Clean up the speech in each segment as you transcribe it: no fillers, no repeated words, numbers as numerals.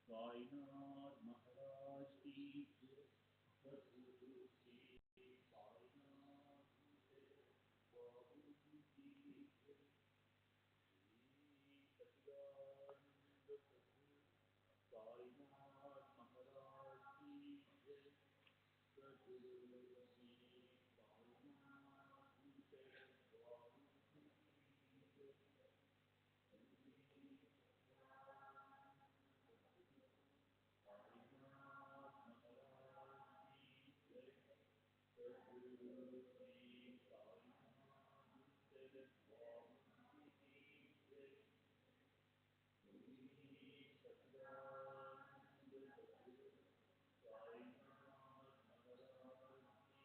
साईनाथ महाराज की जय। सद्गुरु श्री साईनाथ बाबू जी की जय। श्री सच्चिदानंद प्रभु साईनाथ महाराज की जय। सद्गुरु श्री साईनाथ बाबू जी की जय। साईनाथ महाराज की जय। सद्गुरु श्री साईनाथ बाबू जी की जय। श्री सच्चिदानंद प्रभु साईनाथ महाराज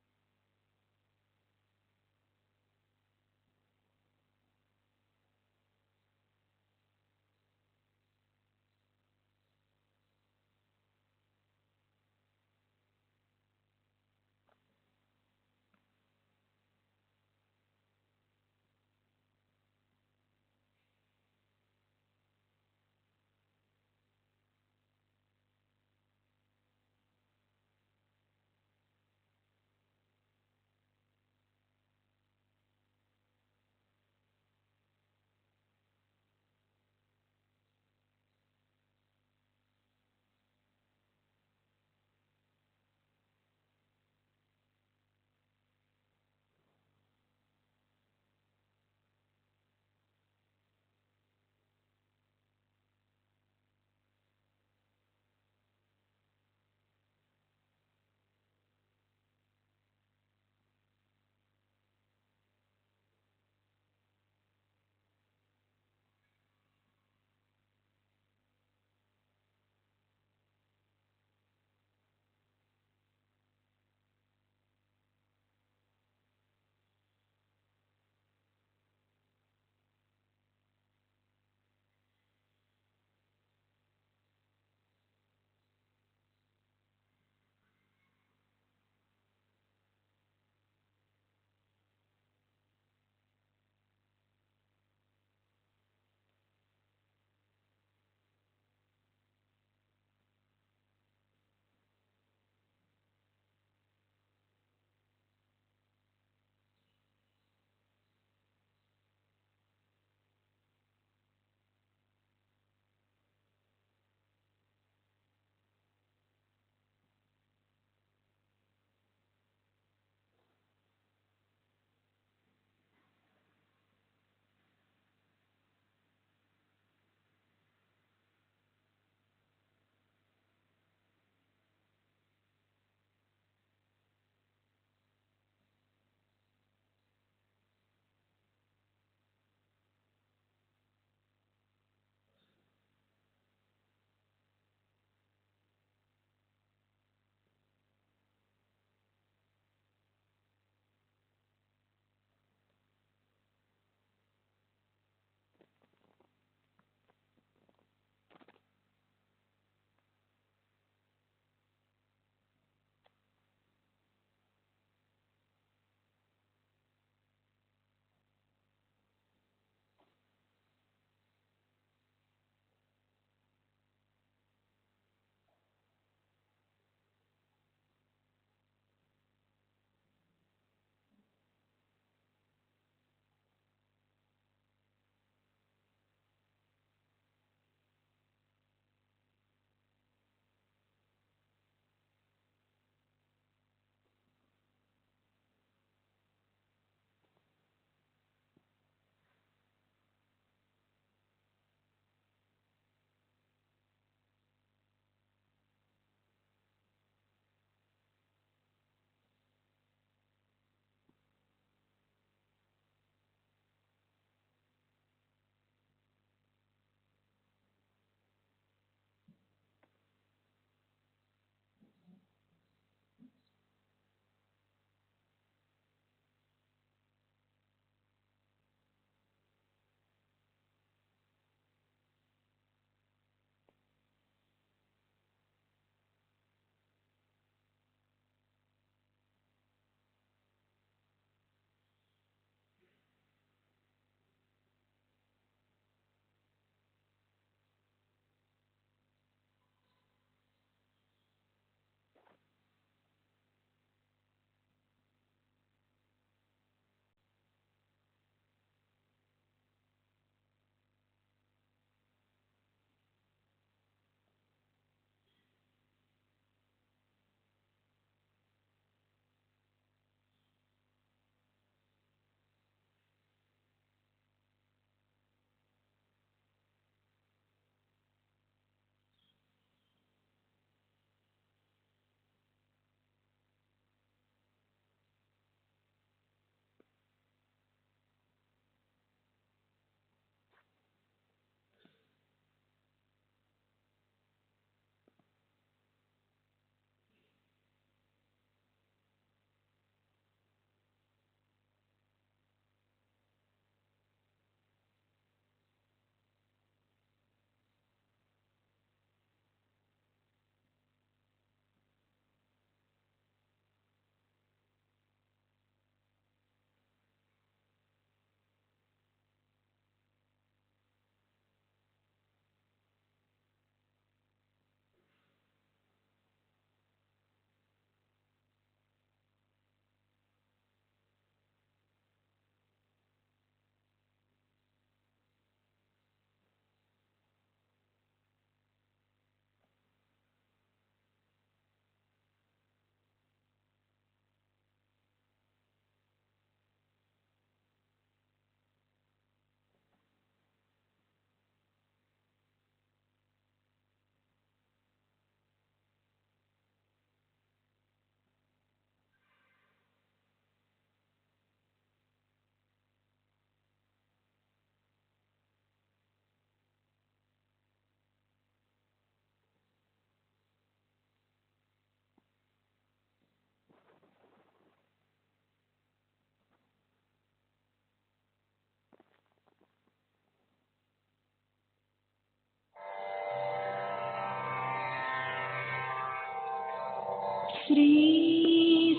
श्री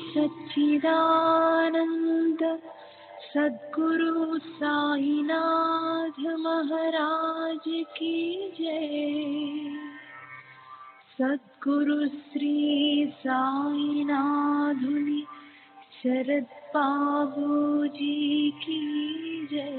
सच्चिदानंद सद्गुरु साईनाथ महाराज की जय। सद्गुरु श्री साईनाथुनि शरद बाबूजी की जय।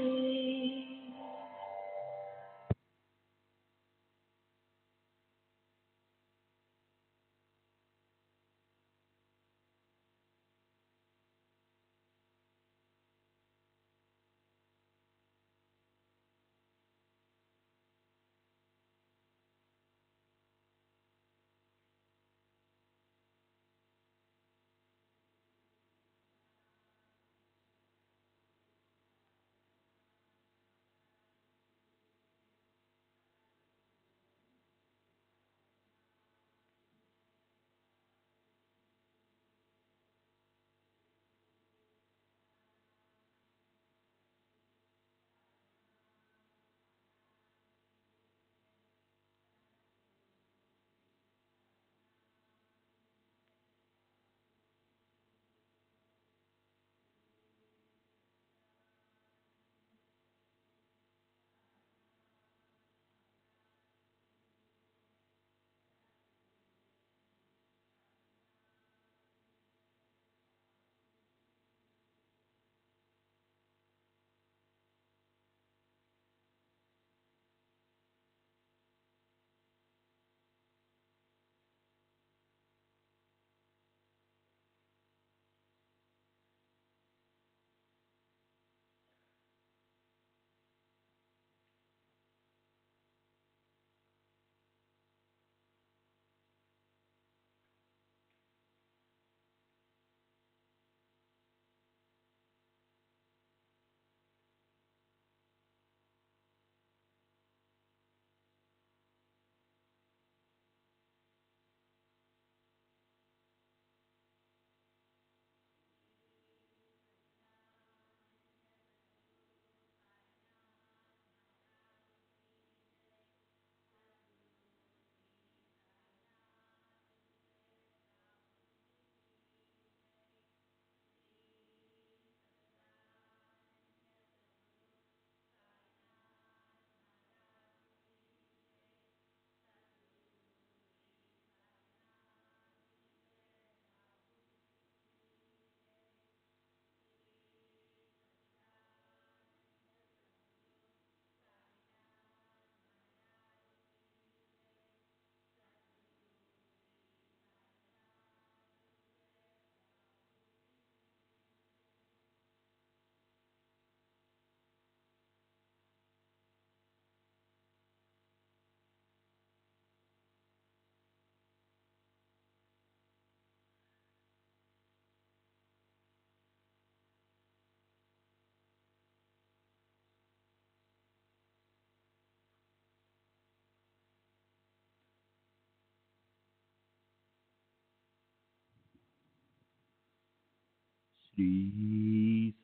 श्री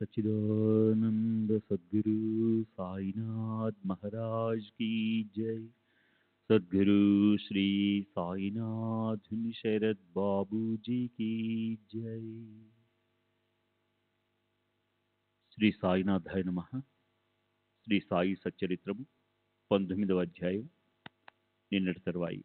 सच्चिदानंद सद्गुरु साईनाथ महाराज की जय। सद्गुरु श्री साईनाथ शरद बाबू जी की जय। శ్రీ సాయినాథాయ నమః. శ్రీ సాయి సచ్చరిత్రము 19వ అధ్యాయం. నిన్నటి తరువాయి.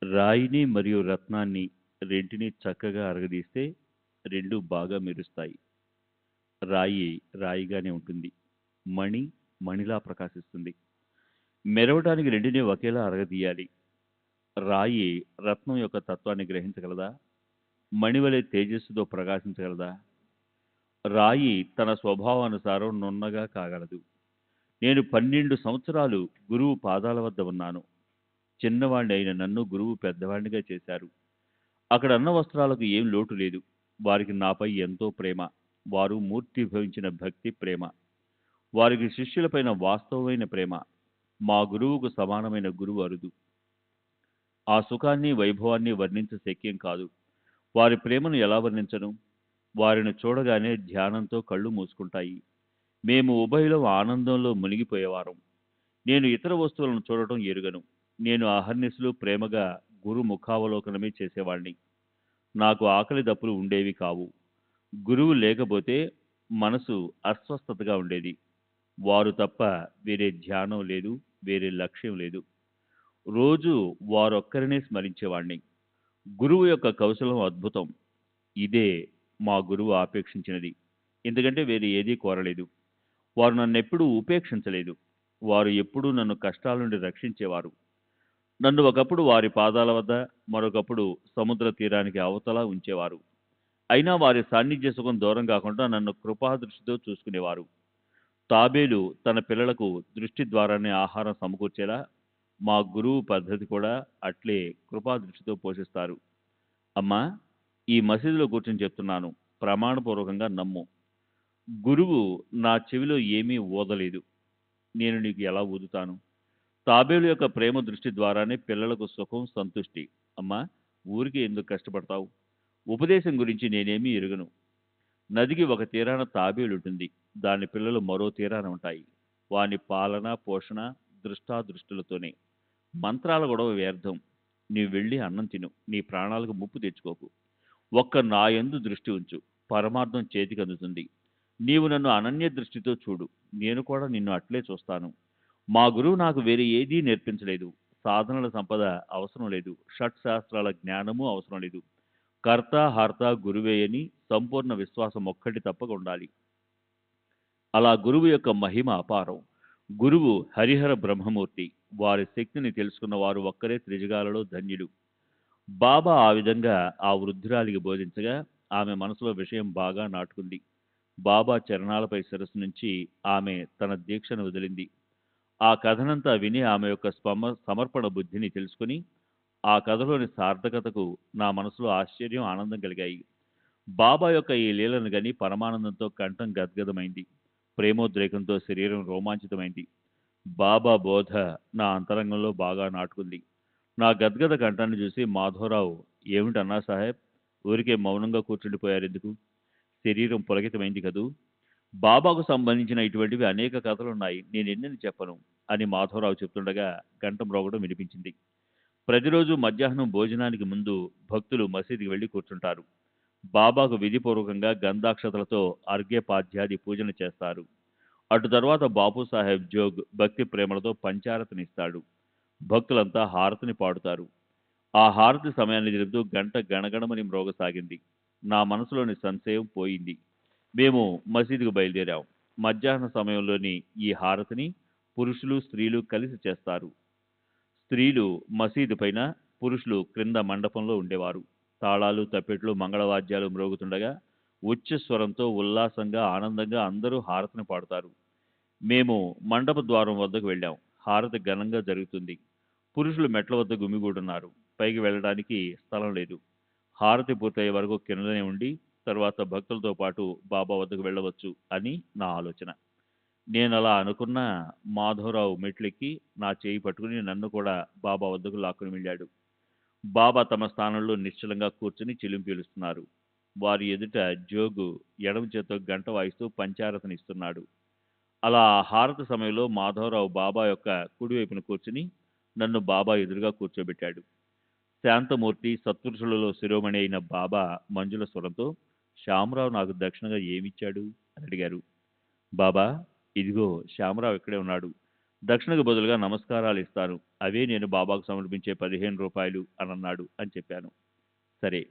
రాయిని మరియు రత్నాన్ని రెంటిని చక్కగా అరగదీస్తే రెండు బాగా మెరుస్తాయి. రాయి రాయిగానే ఉంటుంది, మణి మణిలా ప్రకాశిస్తుంది. మెరవడానికి రెండిని ఒకేలా అరగదీయాలి. రాయి రత్నం యొక్క తత్వాన్ని గ్రహించగలదా? మణివలె తేజస్సుతో ప్రకాశించగలదా? రాయి తన స్వభావానుసారం నున్నగా కాగలదు. నేను 12 సంవత్సరాలు గురువు పాదాల వద్ద ఉన్నాను. చిన్నవాణ్ణి అయిన నన్ను గురువు పెద్దవాణ్ణిగా చేశారు. అక్కడ అన్న వస్త్రాలకు ఏం లోటు లేదు. వారికి నాపై ఎంతో ప్రేమ. వారు మూర్తిభవించిన భక్తి ప్రేమ. వారికి శిష్యులపైన వాస్తవమైన ప్రేమ. మా గురువుకు సమానమైన గురువు అరుదు. ఆ సుఖాన్ని వైభవాన్ని వర్ణించ శక్యం కాదు. వారి ప్రేమను ఎలా వర్ణించను? వారిని చూడగానే ధ్యానంతో కళ్ళు మూసుకుంటాయి. మేము ఉభయులం ఆనందంలో మునిగిపోయేవారం. నేను ఇతర వస్తువులను చూడటం ఎరుగను. నేను అహర్నిశలు ప్రేమగా గురు ముఖావలోకనమే చేసేవాణ్ణి. నాకు ఆకలి దప్పులు ఉండేవి కావు. గురువు లేకపోతే మనసు అస్వస్థతగా ఉండేది. వారు తప్ప వేరే ధ్యానం లేదు, వేరే లక్ష్యం లేదు. రోజు వారొక్కరినే స్మరించేవాణ్ణి. గురువు యొక్క కౌశలం అద్భుతం. ఇదే మా గురువు ఆపేక్షించినది. ఎందుకంటే వేరే ఏదీ కోరలేదు. వారు నన్నెప్పుడూ ఉపేక్షించలేదు. వారు ఎప్పుడూ నన్ను కష్టాల నుండి రక్షించేవారు. నన్ను ఒకప్పుడు వారి పాదాల వద్ద, మరొకప్పుడు సముద్ర తీరానికి అవతల ఉంచేవారు. అయినా వారి సాన్నిధ్య సుఖం దూరం కాకుండా నన్ను కృపాదృష్టితో చూసుకునేవారు. తాబేలు తన పిల్లలకు దృష్టి ద్వారానే ఆహారం సమకూర్చేలా మా గురువు పద్ధతి కూడా అట్లే కృపాదృష్టితో పోషిస్తారు. అమ్మా, ఈ మసీదులో కూర్చొని చెప్తున్నాను, ప్రమాణపూర్వకంగా నమ్ము. గురువు నా చెవిలో ఏమీ ఊదలేదు. నేను నీకు ఎలా ఊదుతాను? తాబేలు యొక్క ప్రేమ దృష్టి ద్వారానే పిల్లలకు సుఖం, సంతుష్టి. అమ్మా, ఊరికి ఎందుకు కష్టపడతావు? ఉపదేశం గురించి నేనేమీ ఎరుగను. నదికి ఒక తీరాన తాబేలుంటుంది. దాని పిల్లలు మరో తీరాన ఉంటాయి. వాని పాలన, పోషణ దృష్టాదృష్టులతోనే. మంత్రాల గొడవ వ్యర్థం. నీవు వెళ్ళి అన్నం తిను. నీ ప్రాణాలకు ముప్పు తెచ్చుకోకు. ఒక్క నా యందు దృష్టి ఉంచు. పరమార్థం చేతికి అందుతుంది. నీవు నన్ను అనన్య దృష్టితో చూడు. నేను కూడా నిన్ను అట్లే చూస్తాను. మా గురువు నాకు వేరే ఏదీ నేర్పించలేదు. సాధనల సంపద అవసరం లేదు. షట్శాస్త్రాల జ్ఞానము అవసరం లేదు. కర్త హర్త గురువే అని సంపూర్ణ విశ్వాసం ఒక్కటి తప్పక ఉండాలి. అలా గురువు యొక్క మహిమ అపారం. గురువు హరిహర బ్రహ్మమూర్తి. వారి శక్తిని తెలుసుకున్న వారు ఒక్కరే త్రిజగాలలో ధన్యులు. బాబా ఆ విధంగా ఆ వృద్ధురాలికి బోధించగా ఆమె మనసులో విషయం బాగా నాటుకుంది. బాబా చరణాలపై శిరస్సు నుంచి ఆమె తన దీక్షను వదిలింది. ఆ కథనంతా విని ఆమె యొక్క సమర్పణ బుద్ధిని తెలుసుకుని ఆ కథలోని సార్థకతకు నా మనసులో ఆశ్చర్యం, ఆనందం కలిగాయి. బాబా యొక్క ఈ లీలను గని పరమానందంతో కంఠం గద్గదమైంది. ప్రేమోద్రేకంతో శరీరం రోమాంచితమైంది. బాబా బోధ నా అంతరంగంలో బాగా నాటుకుంది. నా గద్గద కంఠాన్ని చూసి మాధవరావు, ఏమిటి అన్నా సాహెబ్, ఊరికే మౌనంగా కూర్చుండిపోయారెందుకు? శరీరం పులకితమైంది కదూ. బాబాకు సంబంధించిన ఇటువంటివి అనేక కథలున్నాయి, నేనెన్నని చెప్పను అని మాధవరావు చెప్తుండగా గంట మ్రోగడం వినిపించింది. ప్రతిరోజు మధ్యాహ్నం భోజనానికి ముందు భక్తులు మసీదుకి వెళ్లి కూర్చుంటారు. బాబాకు విధిపూర్వకంగా గంధాక్షతలతో అర్ఘ్యపాధ్యాది పూజలు చేస్తారు. అటు తర్వాత బాపు సాహెబ్ జోగ్ భక్తి ప్రేమలతో పంచారతినిస్తాడు. భక్తులంతా హారతిని పాడుతారు. ఆ హారతి సమయాన్ని తెలుపుతూ గంట గణగణమని మ్రోగసాగింది. నా మనసులోని సంశయం పోయింది. మేము మసీదుకు బయలుదేరాం. మధ్యాహ్న సమయంలోని ఈ హారతిని పురుషులు, స్త్రీలు కలిసి చేస్తారు. స్త్రీలు మసీదు పైన, పురుషులు క్రింద మండపంలో ఉండేవారు. తాళాలు, తప్పెట్లు, మంగళవాద్యాలు మ్రోగుతుండగా ఉచ్చస్వరంతో ఉల్లాసంగా, ఆనందంగా అందరూ హారతిని పాడుతారు. మేము మండప ద్వారం వద్దకు వెళ్ళాం. హారతి ఘనంగా జరుగుతుంది. పురుషులు మెట్ల వద్ద గుమిగూడున్నారు. పైకి వెళ్ళడానికి స్థలం లేదు. హారతి పూర్తయ్యే వరకు కిందనే ఉండి తర్వాత భక్తులతో పాటు బాబా వద్దకు వెళ్ళవచ్చు అని నా ఆలోచన. నేను అలా అనుకున్న మాధవరావు మెట్లెక్కి నా చేయి పట్టుకుని నన్ను కూడా బాబా వద్దకు లాక్కుని వెళ్ళాడు. బాబా తమ స్థానంలో నిశ్చలంగా కూర్చుని చిలిం పీలుస్తున్నారు. వారి ఎదుట జోగు ఎడమ చేత్తో గంట వాయిస్తూ పంచారతనిస్తున్నాడు. అలా ఆ హారతి సమయంలో మాధవరావు బాబా యొక్క కుడివైపున కూర్చుని నన్ను బాబా ఎదురుగా కూర్చోబెట్టాడు. శాంతమూర్తి, సత్పురుషులలో శిరోమణి అయిన బాబా మంజుల స్వరంతో, శ్యామరావు నాకు దక్షిణగా ఏమిచ్చాడు అని అడిగారు. బాబా, ఇదిగో శ్యామరావు ఇక్కడే ఉన్నాడు. దక్షిణకు బదులుగా నమస్కారాలు ఇస్తాను. అవే నేను బాబాకు సమర్పించే 15 రూపాయలు అని అన్నాడు అని చెప్పాను. సరే,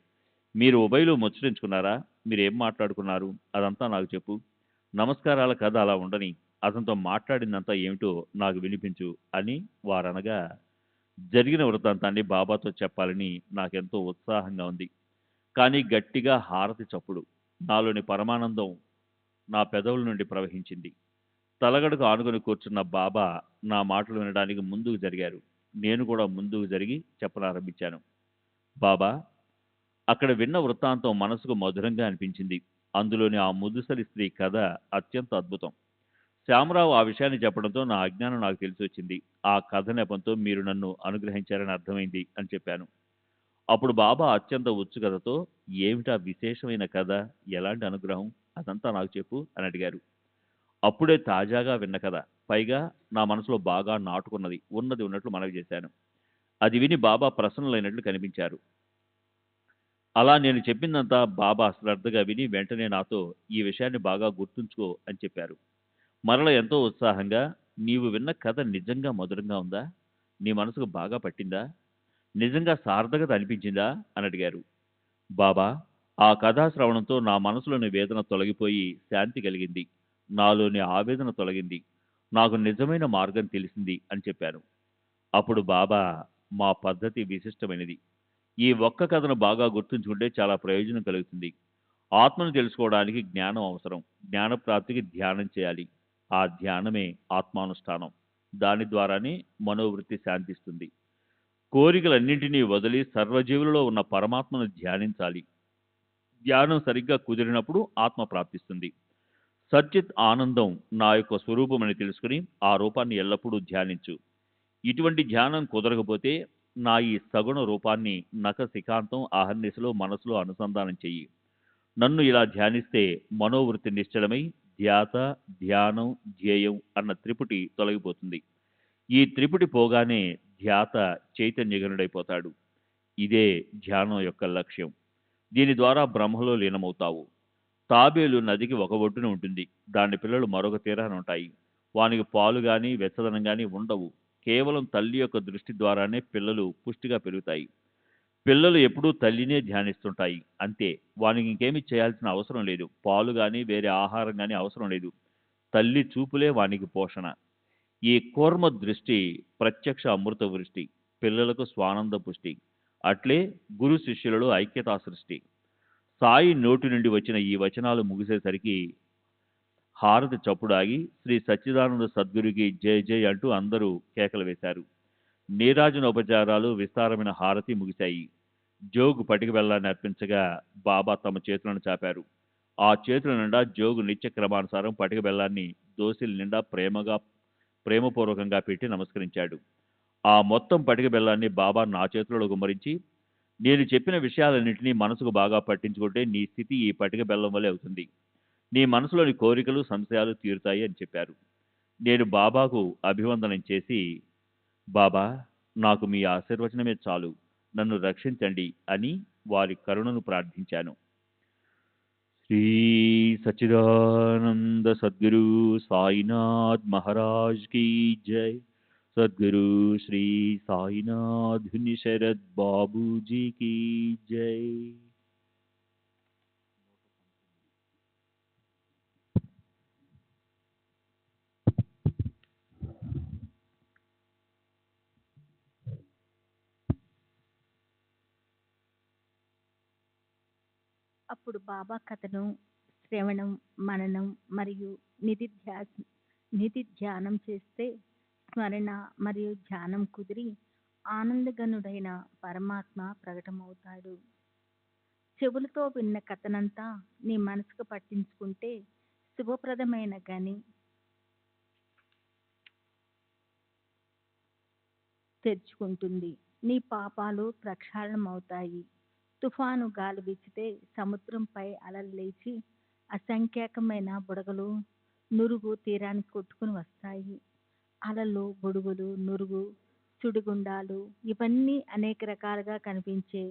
మీరు ఉభయలు ముచ్చరించుకున్నారా? మీరేం మాట్లాడుకున్నారు? అదంతా నాకు చెప్పు. నమస్కారాల కథ అలా ఉండని, అతనితో మాట్లాడిందంతా ఏమిటో నాకు వినిపించు అని వారనగా జరిగిన వృత్తాంతాన్ని బాబాతో చెప్పాలని నాకెంతో ఉత్సాహంగా ఉంది. కానీ గట్టిగా హారతి చప్పుడు. నాలోని పరమానందం నా పెదవుల నుండి ప్రవహించింది. తలగడకు ఆనుకుని కూర్చున్న బాబా నా మాటలు వినడానికి ముందుకు జరిగారు. నేను కూడా ముందుకు జరిగి చెప్పనారంభించాను. బాబా, అక్కడ విన్న వృత్తాంతం మనసుకు మధురంగా అనిపించింది. అందులోని ఆ ముదుసలి స్త్రీ కథ అత్యంత అద్భుతం. శ్యామరావు ఆ విషయాన్ని చెప్పడంతో నా అజ్ఞానం నాకు తెలిసి వచ్చింది. ఆ కథ నెపంతో మీరు నన్ను అనుగ్రహించారని అర్థమైంది అని చెప్పాను. అప్పుడు బాబా అత్యంత ఉత్సుకతతో, ఏమిటా విశేషమైన కథ, ఎలాంటి అనుగ్రహం, అదంతా నాకు చెప్పు అని అడిగారు. అప్పుడే తాజాగా విన్న కథ, పైగా నా మనసులో బాగా నాటుకున్నది, ఉన్నది ఉన్నట్లు మనవి చేశాను. అది విని బాబా ప్రసన్నులైనట్లు కనిపించారు. అలా నేను చెప్పిందంతా బాబా శ్రద్ధగా విని వెంటనే నాతో, ఈ విషయాన్ని బాగా గుర్తుంచుకో అని చెప్పారు. మరల ఎంతో ఉత్సాహంగా, నీవు విన్న కథ నిజంగా మధురంగా ఉందా, నీ మనసుకు బాగా పట్టిందా, నిజంగా సార్థకత అనిపించిందా అని అడిగారు. బాబా, ఆ కథా శ్రవణంతో నా మనసులోని వేదన తొలగిపోయి శాంతి కలిగింది, నాలోని ఆవేదన తొలగింది, నాకు నిజమైన మార్గం తెలిసింది అని చెప్పాను. అప్పుడు బాబా, మా పద్ధతి విశిష్టమైనది. ఈ ఒక్క కథను బాగా గుర్తుంచుకుంటే చాలా ప్రయోజనం కలుగుతుంది. ఆత్మను తెలుసుకోవడానికి జ్ఞానం అవసరం. జ్ఞానప్రాప్తికి ధ్యానం చేయాలి. ఆ ధ్యానమే ఆత్మానుష్ఠానం. దాని ద్వారానే మనోవృత్తి శాంతిస్తుంది. కోరికలన్నింటినీ వదిలి సర్వజీవులలో ఉన్న పరమాత్మను ధ్యానించాలి. ధ్యానం సరిగ్గా కుదిరినప్పుడు ఆత్మ ప్రాప్తిస్తుంది. సచ్చిత్ ఆనందం నా యొక్క స్వరూపమని తెలుసుకుని ఆ రూపాన్ని ఎల్లప్పుడూ ధ్యానించు. ఇటువంటి ధ్యానం కుదరకపోతే నా ఈ సగుణ రూపాన్ని నఖశిఖాంతం అహర్నిశలో మనసులో అనుసంధానం చెయ్యి. నన్ను ఇలా ధ్యానిస్తే మనోవృత్తి నిశ్చలమై ధ్యాత, ధ్యానం, ధ్యేయం అన్న త్రిపుటి తొలగిపోతుంది. ఈ త్రిపుటి పోగానే ధ్యాత చైతన్యగనుడైపోతాడు. ఇదే ధ్యానం యొక్క లక్ష్యం. దీని ద్వారా బ్రహ్మలో లీనమవుతావు. తాబేలు నదికి ఒక ఒడ్డున ఉంటుంది. దాని పిల్లలు మరొక తీరాన ఉంటాయి. వానికి పాలు గాని వెచ్చదనం గాని ఉండవు. కేవలం తల్లి యొక్క దృష్టి ద్వారానే పిల్లలు పుష్టిగా పెరుగుతాయి. పిల్లలు ఎప్పుడూ తల్లినే ధ్యానిస్తుంటాయి. అంతే, వానికి ఇంకేమీ చేయాల్సిన అవసరం లేదు. పాలు గాని వేరే ఆహారం గాని అవసరం లేదు. తల్లి చూపులే వానికి పోషణ. ఈ కూర్మ దృష్టి ప్రత్యక్ష అమృత వృష్టి, పిల్లలకు స్వానంద పుష్టి. అట్లే గురు శిష్యులలో ఐక్యతా సృష్టి. సాయి నోటి నుండి వచ్చిన ఈ వచనాలు ముగిసేసరికి హారతి చప్పుడాగి శ్రీ సచ్చిదానంద సద్గురుకి జై జై అంటూ అందరూ కేకలు వేశారు. నీరాజనోపచారాలు, విస్తారమైన హారతి ముగిశాయి. జోగు పటిక బెల్లాన్ని అర్పించగా బాబా తమ చేతులను చాపారు. ఆ చేతుల నిండా జోగు నిత్య క్రమానుసారం పటిక బెల్లాన్ని దోసిల నిండా ప్రేమపూర్వకంగా పెట్టి నమస్కరించాడు. ఆ మొత్తం పటిక బెల్లాన్ని బాబా నా చేతులలో గుమ్మరించి, నేను చెప్పిన విషయాలన్నింటినీ మనసుకు బాగా పట్టించుకుంటే నీ స్థితి ఈ పటిక బెల్లం వలె అవుతుంది. నీ మనసులోని కోరికలు, సంశయాలు తీరుతాయి అని చెప్పారు. నేను బాబాకు అభివందనం చేసి, బాబా, నాకు మీ ఆశీర్వచనమే చాలు, నన్ను రక్షించండి అని వారి కరుణను ప్రార్థించాను. శ్రీ సచ్చిదానంద సద్గురు సాయినాథ్ మహారాజ్ కీ జై. సద్గురు శ్రీ సాయినాథ్ శరద్ బాబూజీ కీ జై. అప్పుడు బాబా కథను శ్రవణం, మననం మరియు నిధి ధ్యానం చేస్తే స్మరణ మరియు ధ్యానం కుదిరి ఆనందగనుడైన పరమాత్మ ప్రకటమవుతాడు. చెవులతో విన్న కథనంతా నీ మనసుకు పట్టించుకుంటే శుభప్రదమైన గని తెరుచుకుంటుంది. నీ పాపాలు ప్రక్షాళనమవుతాయి. తుఫాను గాలి వీచితే సముద్రంపై అలలు లేచి అసంఖ్యాకమైన బుడగలు, నురుగు తీరానికి కొట్టుకుని వస్తాయి. అలలు, బుడుగులు, నురుగు, సుడిగుండాలు ఇవన్నీ అనేక రకాలుగా కనిపించే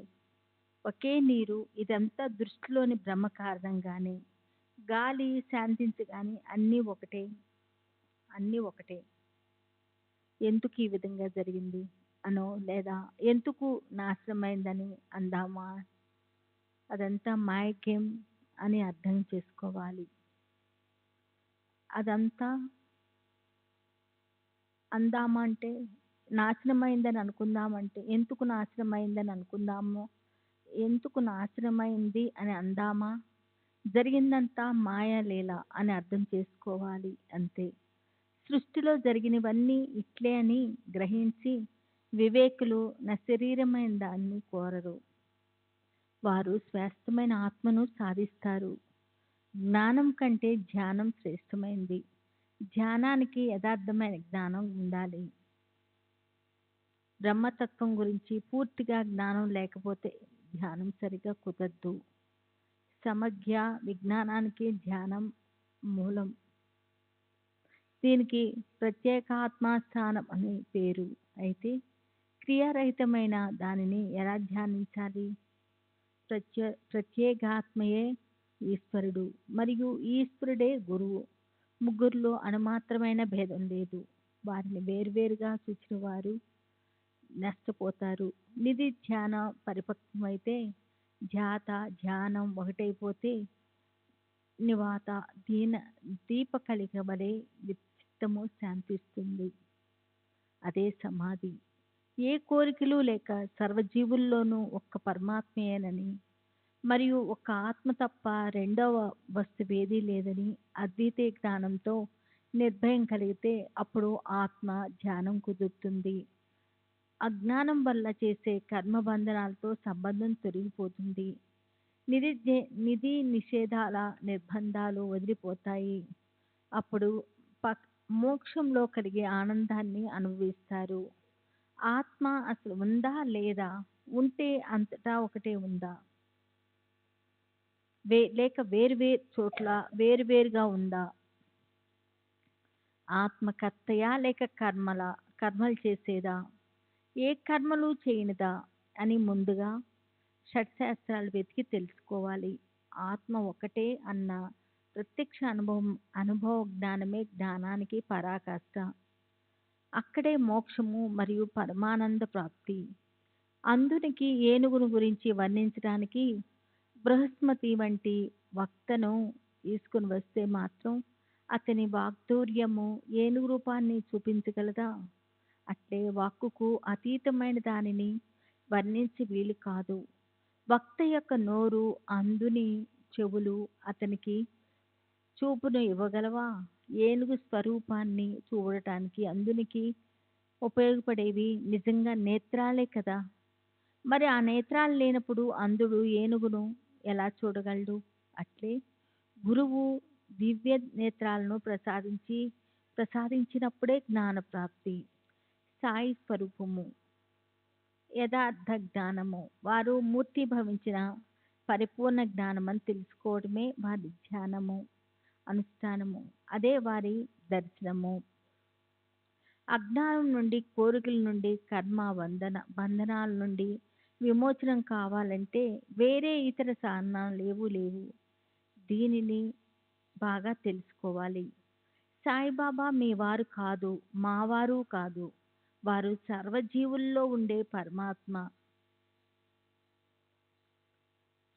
ఒకే నీరు. ఇదంతా దృష్టిలోని భ్రమ కారణంగానే. గాలి శాంతించగానే అన్నీ ఒకటే. ఎందుకు ఈ విధంగా జరిగింది అనో లేదా ఎందుకు నాశనమైందని అందామా, అదంతా మాయకేం అని అర్థం చేసుకోవాలి. అదంతా అందామంటే నాశనమైందని అనుకుందామంటే ఎందుకు నాశనమైందని అనుకుందాము, ఎందుకు నాశనమైంది అని అందామా, జరిగిందంతా మాయాలీల అని అర్థం చేసుకోవాలి. అంతే. సృష్టిలో జరిగినవన్నీ ఇట్లే అని గ్రహించి వివేకులు నా శరీరమైన దాన్ని కోరరు. వారు శ్రేష్టమైన ఆత్మను సాధిస్తారు. జ్ఞానం కంటే ధ్యానం శ్రేష్టమైంది. ధ్యానానికి యథార్థమైన జ్ఞానం ఉండాలి. బ్రహ్మతత్వం గురించి పూర్తిగా జ్ఞానం లేకపోతే ధ్యానం సరిగా కుదరదు. సమగ్ర విజ్ఞానానికి ధ్యానం మూలం. దీనికి ప్రత్యేకాత్మస్థానం అని పేరు. అయితే క్రియారహితమైన దానిని ఎలా ధ్యానించాలి? ప్రత్యేగాత్మయే ఈశ్వరుడు మరియు ఈశ్వరుడే గురువు. ముగ్గురిలో అణుమాత్రమైన భేదం లేదు. వారిని వేర్వేరుగా చూచిన వారు నష్టపోతారు. నిధి ధ్యాన పరిపక్వమైతే ధ్యాత ధ్యానం ఒకటైపోతే నివాత దీపకళిక వలె చిత్తము శాంతిస్తుంది. అదే సమాధి. ఏ కోరికలు లేక సర్వజీవుల్లోనూ ఒక్క పరమాత్మయేనని మరియు ఒక్క ఆత్మ తప్ప రెండవ వస్తువేదీ లేదని అద్వితీయ జ్ఞానంతో నిర్భయం కలిగితే అప్పుడు ఆత్మ ధ్యానం కుదురుతుంది. అజ్ఞానం వల్ల చేసే కర్మబంధనాలతో సంబంధం తొలగిపోతుంది. నిధి నిషేధాల నిర్బంధాలు వదిలిపోతాయి. అప్పుడు మోక్షంలో కలిగే ఆనందాన్ని అనుభవిస్తారు. ఆత్మ అసలు ఉందా లేదా? ఉంటే అంతటా ఒకటే ఉందా? లేక వేరువేరు చోట్ల వేరువేరుగా ఉందా? ఆత్మ కర్తయా లేక కర్మలు చేసేదా? ఏ కర్మలు చేయనిదా అని ముందుగా షట్శాస్త్రాలు వెతికి తెలుసుకోవాలి. ఆత్మ ఒకటే అన్న ప్రత్యక్ష అనుభవ జ్ఞానమే జ్ఞానానికి పరాకాష్ట. అక్కడే మోక్షము మరియు పరమానంద ప్రాప్తి. అందునికి ఏనుగును గురించి వర్ణించడానికి బృహస్పతి వంటి వక్తను తీసుకుని వస్తే మాత్రం అతని వాగ్ధౌర్యము ఏనుగు రూపాన్ని చూపించగలదా? అట్లే వాక్కుకు అతీతమైన దానిని వర్ణించి వీలు కాదు. వక్త యొక్క నోరు, అందుని చెవులు అతనికి చూపును ఇవ్వగలవా? ఏనుగు స్వరూపాన్ని చూడటానికి అందునికి ఉపయోగపడేవి నిజంగా నేత్రాలే కదా. మరి ఆ నేత్రాలు లేనప్పుడు అంధుడు ఏనుగును ఎలా చూడగలడు? అట్లే గురువు దివ్య నేత్రాలను ప్రసాదించినప్పుడే జ్ఞానప్రాప్తి. సాయి స్వరూపము యథార్థ జ్ఞానము. వారు మూర్తి భవించిన పరిపూర్ణ జ్ఞానమని తెలుసుకోవడమే వారి ధ్యానము, అనుష్ఠానము. అదే వారి దర్శనము. అజ్ఞానం నుండి, కోరికల నుండి, బంధనాల నుండి విమోచనం కావాలంటే వేరే ఇతర సాధనాలు లేవు. దీనిని బాగా తెలుసుకోవాలి. సాయిబాబా మీ వారు కాదు, మావారు కాదు. వారు సర్వజీవుల్లో ఉండే పరమాత్మ.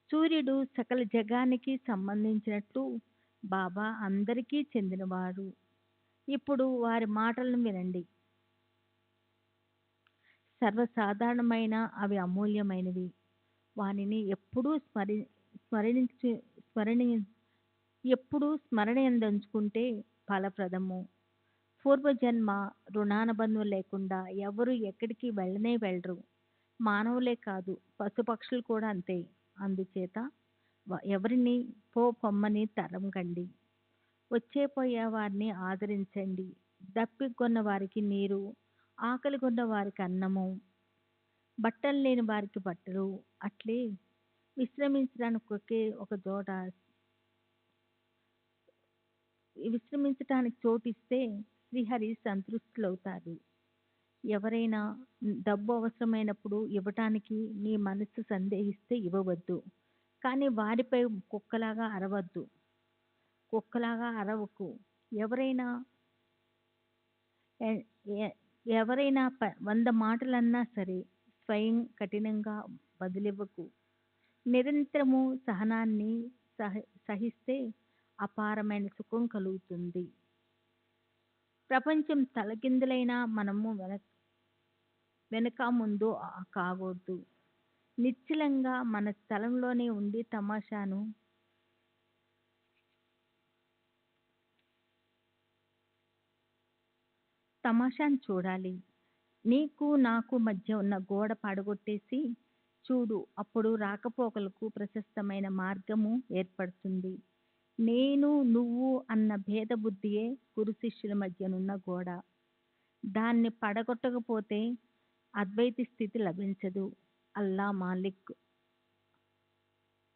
సూర్యుడు సకల జగానికి సంబంధించినట్లు బాబా అందరికీ చెందినవారు. ఇప్పుడు వారి మాటలను వినండి. సర్వసాధారణమైన అవి అమూల్యమైనవి. వానిని ఎప్పుడూ స్మరణయందుంచుకుంటే ఫలప్రదము. పూర్వజన్మ రుణానుబంధం లేకుండా ఎవరు ఎక్కడికి వెళ్ళరు. మానవులే కాదు, పశుపక్షులు కూడా అంతే. అందుచేత ఎవరిని పొమ్మని తరంకండి. వచ్చేపోయే వారిని ఆదరించండి. దప్పికొన్న వారికి నీరు, ఆకలిగొన్న వారికి అన్నము, బట్టలు లేని వారికి బట్టలు. అట్లే విశ్రమించటానికి చోటిస్తే శ్రీహరి సంతృష్టులవుతారు. ఎవరైనా డబ్బు అవసరమైనప్పుడు ఇవ్వటానికి నీ మనస్సు సందేహిస్తే ఇవ్వవద్దు. కానీ వారిపై కుక్కలాగా అరవకు. ఎవరైనా 100 మాటలన్నా సరే స్వయం కఠినంగా బదులివ్వకు. నిరంతరము సహనాన్ని సహిస్తే అపారమైన సుఖం కలుగుతుంది. ప్రపంచం తలకిందులైనా మనము వెనక ముందు కాకూడదు. నిశ్చలంగా మన స్థలంలోనే ఉండి తమాషాను చూడాలి. నీకు నాకు మధ్య ఉన్న గోడ పడగొట్టేసి చూడు. అప్పుడు రాకపోకలకు ప్రశస్తమైన మార్గము ఏర్పడుతుంది. నేను నువ్వు అన్న భేద బుద్ధియే గురు శిష్యుల మధ్యనున్న గోడ. దాన్ని పడగొట్టకపోతే అద్వైత స్థితి లభించదు. అల్లా మాలిక్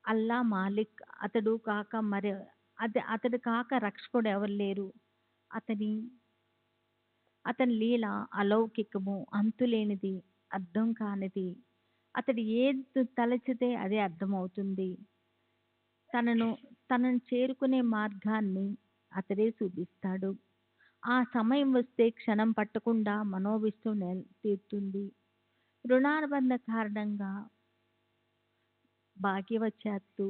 అల్లా మాలిక్ అతడు కాక మరి అతడు కాక రక్షకుడు ఎవరు లేరు. అతని అతని లీల అలౌకికము, అంతులేనిది, అర్థం కానిది. అతడు ఏది తలచితే అదే అర్థమవుతుంది. తనను తనను చేరుకునే మార్గాన్ని అతడే చూపిస్తాడు. ఆ సమయం వస్తే క్షణం పట్టకుండా మనోవిష్టం తీరుతుంది. రుణానుబంధ కారణంగా భాగ్యవశాత్తు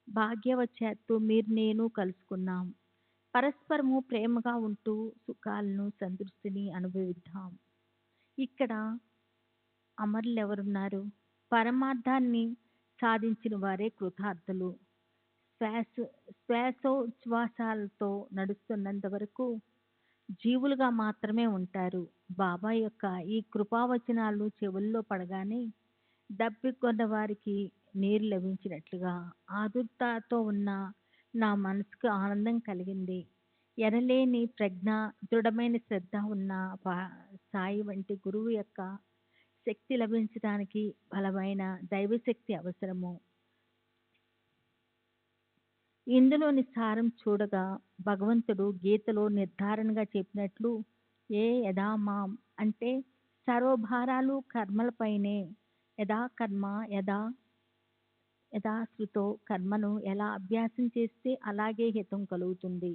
భాగ్యవశాత్తు మీరు నేను కలుసుకున్నాం. పరస్పరము ప్రేమగా ఉంటూ సుఖాలను సంతృప్తిని అనుభవిద్దాం. ఇక్కడ అమరులు ఎవరున్నారు? పరమార్థాన్ని సాధించిన వారే కృతార్థులు. శ్వాసోచ్ఛ్వాసాలతో నడుస్తున్నంత వరకు జీవులుగా మాత్రమే ఉంటారు. బాబా యొక్క ఈ కృపావచనాలు చెవుల్లో పడగానే దప్పికొన్న వారికి నీరు లభించినట్లుగా ఆదుర్తతో ఉన్న నా మనసుకు ఆనందం కలిగింది. ఎనలేని ప్రజ్ఞ, దృఢమైన శ్రద్ధ ఉన్న సాయి వంటి గురువు యొక్క శక్తి లభించడానికి బలమైన దైవశక్తి అవసరము. ఇందులోని సారం చూడగా భగవంతుడు గీతలో నిర్ధారణగా చెప్పినట్లు ఏ యథా మాం అంటే సర్వభారాలు కర్మలపైనే. యథా కర్మ యథాశ్రుతో కర్మను ఎలా అభ్యాసం చేస్తే అలాగే హితం కలుగుతుంది.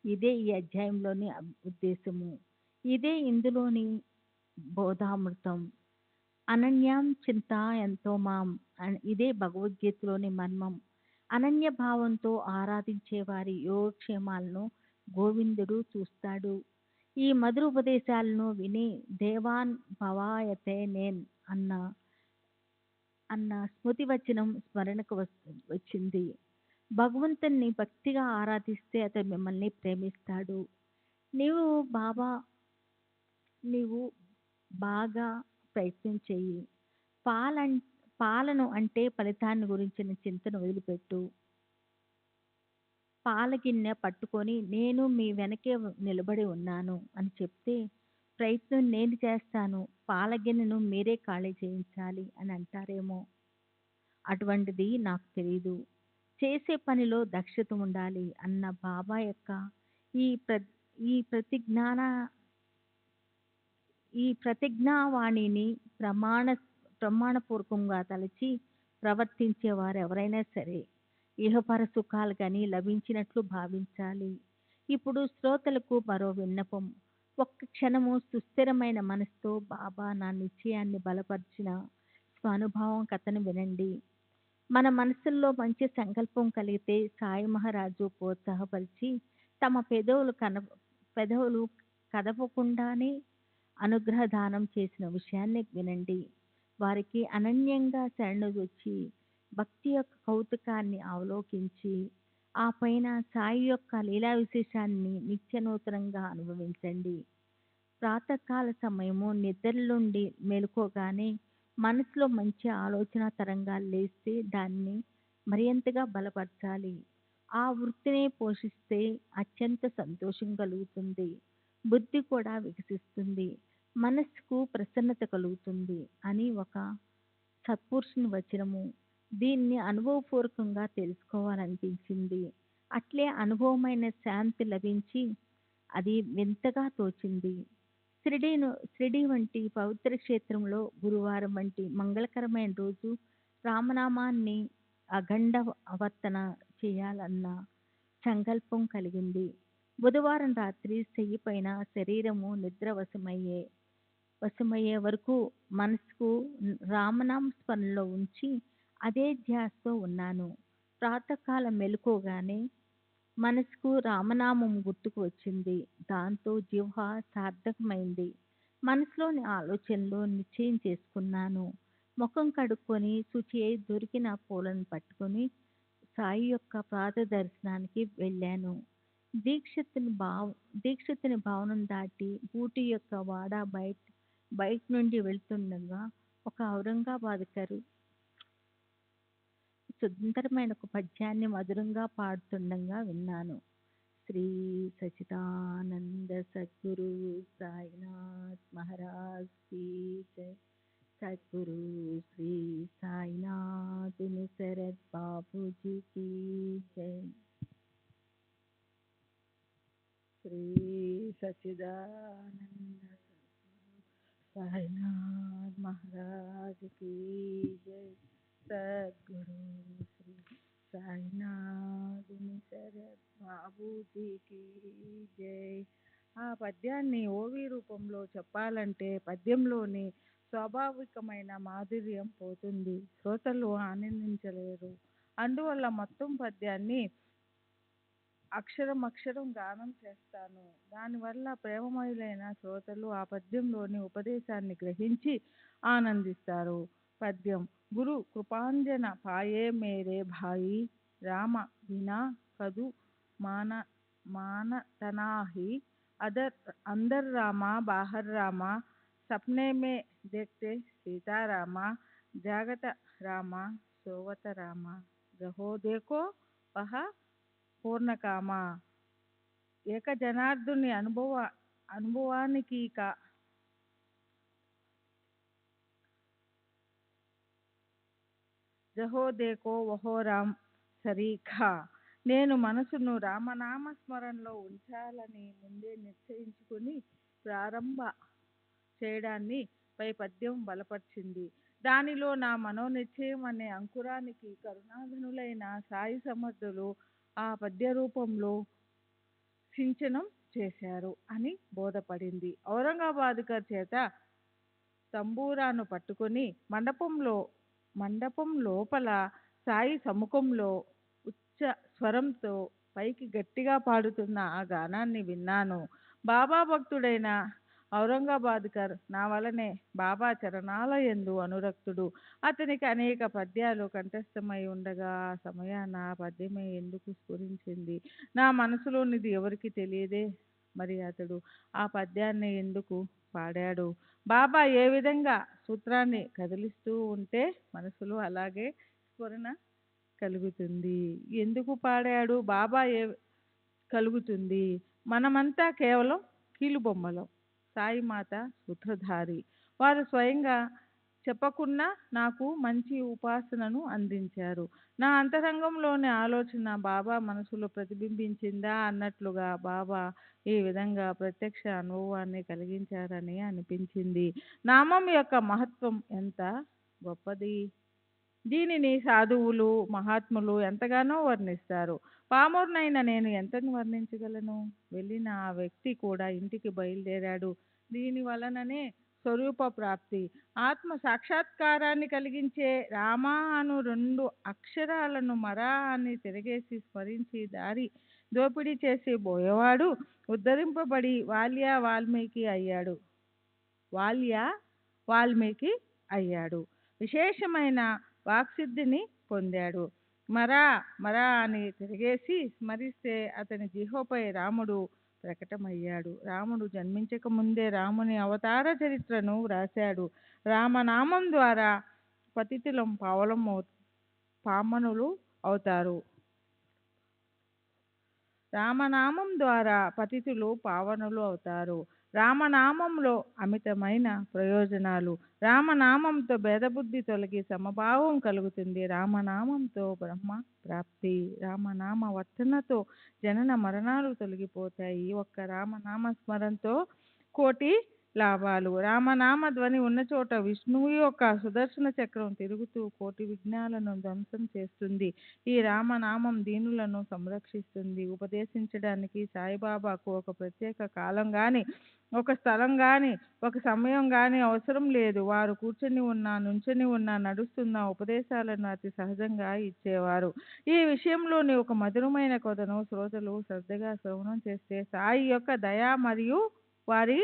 ఇదే ఈ అధ్యాయంలోని ఉద్దేశము. ఇదే ఇందులోని బోధామృతం. అనన్యం చింత ఎంతో మాం. ఇదే భగవద్గీతలోని మర్మం. అనన్య భావంతో ఆరాధించే వారి యోగక్షేమాలను గోవిందుడు చూస్తాడు. ఈ మధుర ఉపదేశాలను విని దేవాన్ భవాయతే నేన్ అన్న స్మృతి వచనం స్మరణకు వచ్చింది. భగవంతుని భక్తిగా ఆరాధిస్తే అతను మిమ్మల్ని ప్రేమిస్తాడు. నీవు బాగా ప్రయత్నం చెయ్యి. పాలను అంటే ఫలితాన్ని గురించిన చింతన వదిలిపెట్టు. పాలగిన్నె పట్టుకొని నేను మీ వెనకే నిలబడి ఉన్నాను అని చెప్తే ప్రయత్నం నేను చేస్తాను, పాలగిన్నెను మీరే ఖాళీ చేయించాలి అని అంటారేమో. అటువంటిది నాకు తెలీదు. చేసే పనిలో దక్షత ఉండాలి అన్న బాబా యొక్క ఈ ప్రతిజ్ఞావాణిని ప్రమాణపూర్వకంగా తలచి ప్రవర్తించేవారు ఎవరైనా సరే ఇహపర సుఖాలు కానీ లభించినట్లు భావించాలి. ఇప్పుడు శ్రోతలకు మరో విన్నపం. ఒక్క క్షణము సుస్థిరమైన మనసుతో బాబా నా నిశ్చయాన్ని బలపరిచిన స్వానుభవం కథను వినండి. మన మనసుల్లో మంచి సంకల్పం కలిగితే సాయి మహారాజు ప్రోత్సాహపరిచి తమ పెదవులు కదపకుండానే అనుగ్రహ దానం చేసిన విషయాన్ని వినండి. వారికి అనన్యంగా శరణు వచ్చి భక్తి యొక్క కౌతుకాన్ని అవలోకించి ఆ పైన సాయి యొక్క లీలా విశేషాన్ని నిత్యనూతనంగా అనుభవించండి. ప్రాతకాల సమయము నిద్రలుండి మేలుకోగానే మనసులో మంచి ఆలోచన తరంగాలు లేస్తే దాన్ని మరింతగా బలపరచాలి. ఆ వృత్తిని పోషిస్తే అత్యంత సంతోషం కలుగుతుంది. బుద్ధి కూడా వికసిస్తుంది, మనస్సుకు ప్రసన్నత కలుగుతుంది అని ఒక సత్పురుషుని వచనము. దీన్ని అనుభవపూర్వకంగా తెలుసుకోవాలనిపించింది. అట్లే అనుభవమైన శాంతి లభించి అది వింతగా తోచింది. షిరిడి వంటి పవిత్ర క్షేత్రంలో గురువారం వంటి మంగళకరమైన రోజు రామనామాన్ని అఖండ ఆవర్తన చేయాలన్న సంకల్పం కలిగింది. బుధవారం రాత్రి చెయ్యి పైన శరీరము నిద్ర వశమయ్యే వరకు మనసుకు రామనామ స్మరణలో ఉంచి అదే ధ్యాసతో ఉన్నాను. ప్రాతకాలం మెలుకోగానే మనసుకు రామనామం గుర్తుకు వచ్చింది. దాంతో జిహ్వ సార్థకమైంది. మనసులోని ఆలోచనలు నిశ్చయం చేసుకున్నాను. ముఖం కడుక్కొని శుచి అయి దొరికిన పూలను పట్టుకొని సాయి యొక్క పాద దర్శనానికి వెళ్ళాను. దీక్షితుని భవనం దాటి ఊటీ యొక్క వాడ బయట నుండి వెళ్తుండగా ఒక సుందరమైన ఒక పద్యాన్ని మధురంగా పాడుతుండగా విన్నాను. శ్రీ సచిదానంద సద్గురు సాయినాథ్ మహారాజ్ की जय. सद्गुरु श्री साईनाथ नुसरत बाबू जी की जय. श्री सच्चिदानंद साईनाथ महाराज की जय. सद्गुरु श्री సాయినాథ్ नुसरत బాబూ जी की जय. ఆ పద్యాన్ని ఓవి రూపంలో చెప్పాలంటే పద్యంలోని స్వాభావికమైన మాధుర్యం పోతుంది, శ్రోతలు ఆనందించలేరు. అందువల్ల మొత్తం పద్యాన్ని అక్షరం అక్షరం గానం చేస్తాను. దానివల్ల ప్రేమమయులైన శ్రోతలు ఆ పద్యంలోని ఉపదేశాన్ని గ్రహించి ఆనందిస్తారు. పద్యం. గురు కృపాంజన పాయే మేరే భాయి రామ బినా కదు మాన మానతనాహి अंदर रामा बाहर रामा सपने में देखते सीतारामा जागत रामा सोवत रामा जहो देखो वह పూర్ణకామ. ఏక జనార్దుని అనుభవానికి జహో దేకో వహో రామ్ సరీఖా. నేను మనసును రామనామ స్మరణలో ఉంచాలని ముందే నిశ్చయించుకుని ప్రారంభ చేయడాన్ని పై పద్యం బలపరిచింది. దానిలో నా మనోనిశ్చయం అనే అంకురానికి కరుణాధనులైన సాయి సమర్థులు ఆ పద్య రూపంలో సించనం చేశారు అని బోధపడింది. ఔరంగాబాద్కర్ చేత తంబూరాను పట్టుకొని మండపం లోపల సాయి సముఖంలో ఉచ్చ స్వరంతో పైకి గట్టిగా పాడుతున్న ఆ గానాన్ని విన్నాను. బాబా భక్తుడైన ఔరంగాబాద్కర్ నా వలనే బాబా చరణాలయందు అనురక్తుడు. అతనికి అనేక పద్యాలు కంఠస్థమై ఉండగా ఆ సమయాన ఆ పద్యమే ఎందుకు స్ఫురించింది? నా మనసులోనిది ఎవరికి తెలియదే. మరి అతడు ఆ పద్యాన్ని ఎందుకు పాడాడు? బాబా ఏ విధంగా సూత్రాన్ని కదిలిస్తూ ఉంటే మనసులో అలాగే స్ఫురణ కలుగుతుంది. ఎందుకు పాడాడు? బాబా కలుగుతుంది. మనమంతా కేవలం కీలుబొమ్మలం. సాయిమాత సూత్రధారి. వారు స్వయంగా చెప్పకున్నా నాకు మంచి ఉపాసనను అందించారు. నా అంతరంగంలోని ఆలోచన బాబా మనసులో ప్రతిబింబించిందా అన్నట్లుగా బాబా ఈ విధంగా ప్రత్యక్ష అనుభవాన్ని కలిగించారని అనిపించింది. నామం యొక్క మహత్వం ఎంత గొప్పది! దీనిని సాధువులు మహాత్ములు ఎంతగానో వర్ణిస్తారు. పామరునైన నేను ఎంతని వర్ణించగలను? వెళ్ళిన ఆ వ్యక్తి కూడా ఇంటికి బయలుదేరాడు. దీని వలననే స్వరూప ప్రాప్తి, ఆత్మ సాక్షాత్కారాన్ని కలిగించే రామా అను 2 అక్షరాలను మరా అని తిరగేసి స్మరించి దారి దోపిడీ చేసి పోయేవాడు ఉద్ధరింపబడి వాల్మీకి అయ్యాడు. విశేషమైన వాక్సిద్ధిని పొందాడు. మరా అని తిరిగేసి స్మరిస్తే అతని జిహ్వపై రాముడు ప్రకటమయ్యాడు. రాముడు జన్మించక ముందే రాముని అవతార చరిత్రను వ్రాశాడు. రామనామం ద్వారా పతితులం పావనులు అవుతారు. రామనామం ద్వారా పతితులు పావనులు అవుతారు. రామనామంలో అమితమైన ప్రయోజనాలు. రామనామంతో భేదబుద్ధి తొలగి సమభావం కలుగుతుంది. రామనామంతో బ్రహ్మ ప్రాప్తి. రామనామ వర్తనతో జనన మరణాలు తొలగిపోతాయి. ఒక్క రామనామ స్మరణతో కోటి లాభాలు. రామనామ ధ్వని ఉన్న చోట విష్ణువు యొక్క సుదర్శన చక్రం తిరుగుతూ కోటి విఘ్నాలను ధ్వంసం చేస్తుంది. ఈ రామనామం దీనులను సంరక్షిస్తుంది. ఉపదేశించడానికి సాయిబాబాకు ఒక ప్రత్యేక కాలం గాని, ఒక స్థలం గాని, ఒక సమయం గాని అవసరం లేదు. వారు కూర్చొని ఉన్నా, నుంచొని ఉన్నా, నడుస్తున్నా ఉపదేశాలను అతి సహజంగా ఇచ్చేవారు. ఈ విషయంలోని ఒక మధురమైన కథను శ్రోతలు శ్రద్ధగా శ్రవణం చేస్తే సాయి యొక్క దయ మరియు వారి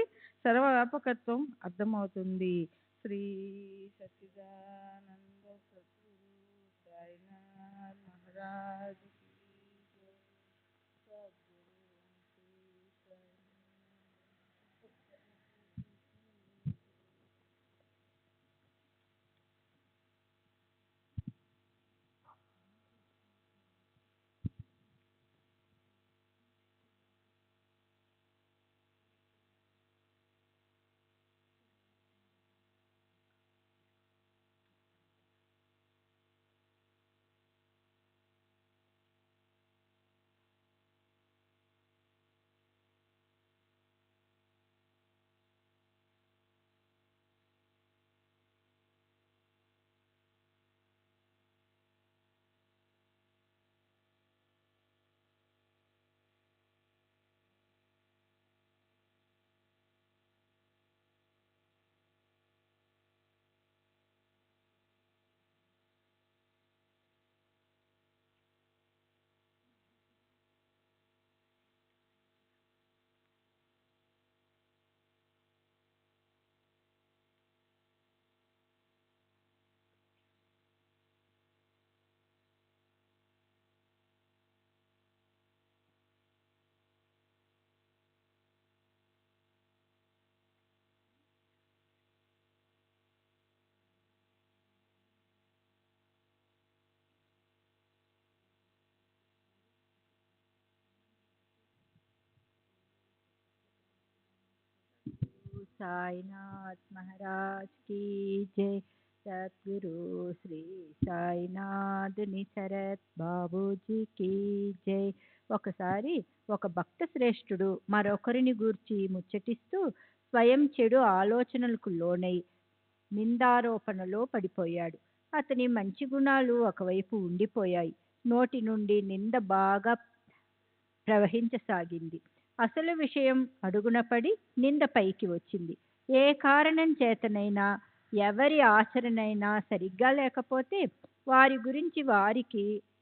సర్వవ్యాపకత్వం అర్థమవుతుంది. శ్రీ సచ్చిదానంద సద్గురు సాయినాథ్ మహారాజ్ సాయినాథ్ మహారాజ్ కీ జై. సద్గురు శ్రీ సాయినాథ్ నిసరత్ బాబూజీకి జై. ఒకసారి ఒక భక్త శ్రేష్ఠుడు మరొకరిని గూర్చి ముచ్చటిస్తూ స్వయం చెడు ఆలోచనలకు లోనై నిందారోపణలో పడిపోయాడు. అతని మంచి గుణాలు ఒకవైపు ఉండిపోయాయి. నోటి నుండి నింద బాగా ప్రవహించసాగింది. అసలు విషయం అడుగున పడి నింద పైకి వచ్చింది. ఏ కారణం చేతనైనా ఎవరి ఆచరణైనా సరిగ్గా లేకపోతే వారి గురించి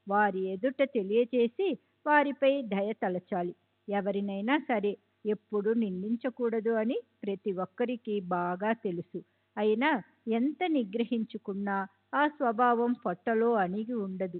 వారి ఎదుట తెలియచేసి వారిపై దయ తలచాలి. ఎవరినైనా సరే ఎప్పుడు నిందించకూడదు అని ప్రతి ఒక్కరికి బాగా తెలుసు. అయినా ఎంత నిగ్రహించుకున్నా ఆ స్వభావం పొట్టలో అణిగి ఉండదు.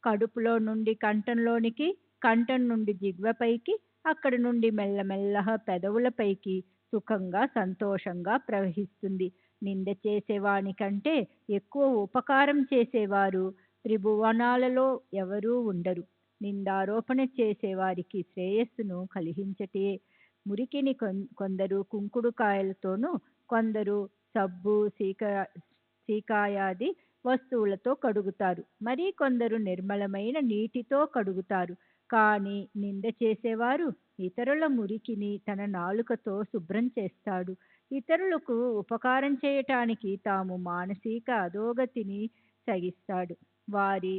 కడుపులో నుండి కంఠంలోనికి, కంఠం నుండి జిగ్వపైకి, అక్కడి నుండి మెల్లమెల్లగా పెదవులపైకి సుఖంగా సంతోషంగా ప్రవహిస్తుంది. నింద చేసేవాని కంటే ఎక్కువ ఉపకారం చేసేవారు త్రిభువనాలలో ఎవరూ ఉండరు. నిందారోపణ చేసేవారికి శ్రేయస్సును కలిగించటే మురికిని కొందరు కుంకుడుకాయలతోనూ, కొందరు సబ్బు సీకాయాది వస్తువులతో కడుగుతారు. మరి కొందరు నిర్మలమైన నీటితో కడుగుతారు. కానీ నింద చేసేవారు ఇతరుల మురికిని తన నాలుకతో శుభ్రం చేస్తాడు. ఇతరులకు ఉపకారం చేయటానికి తాము మానసిక అధోగతిని సగిస్తాడు. వారి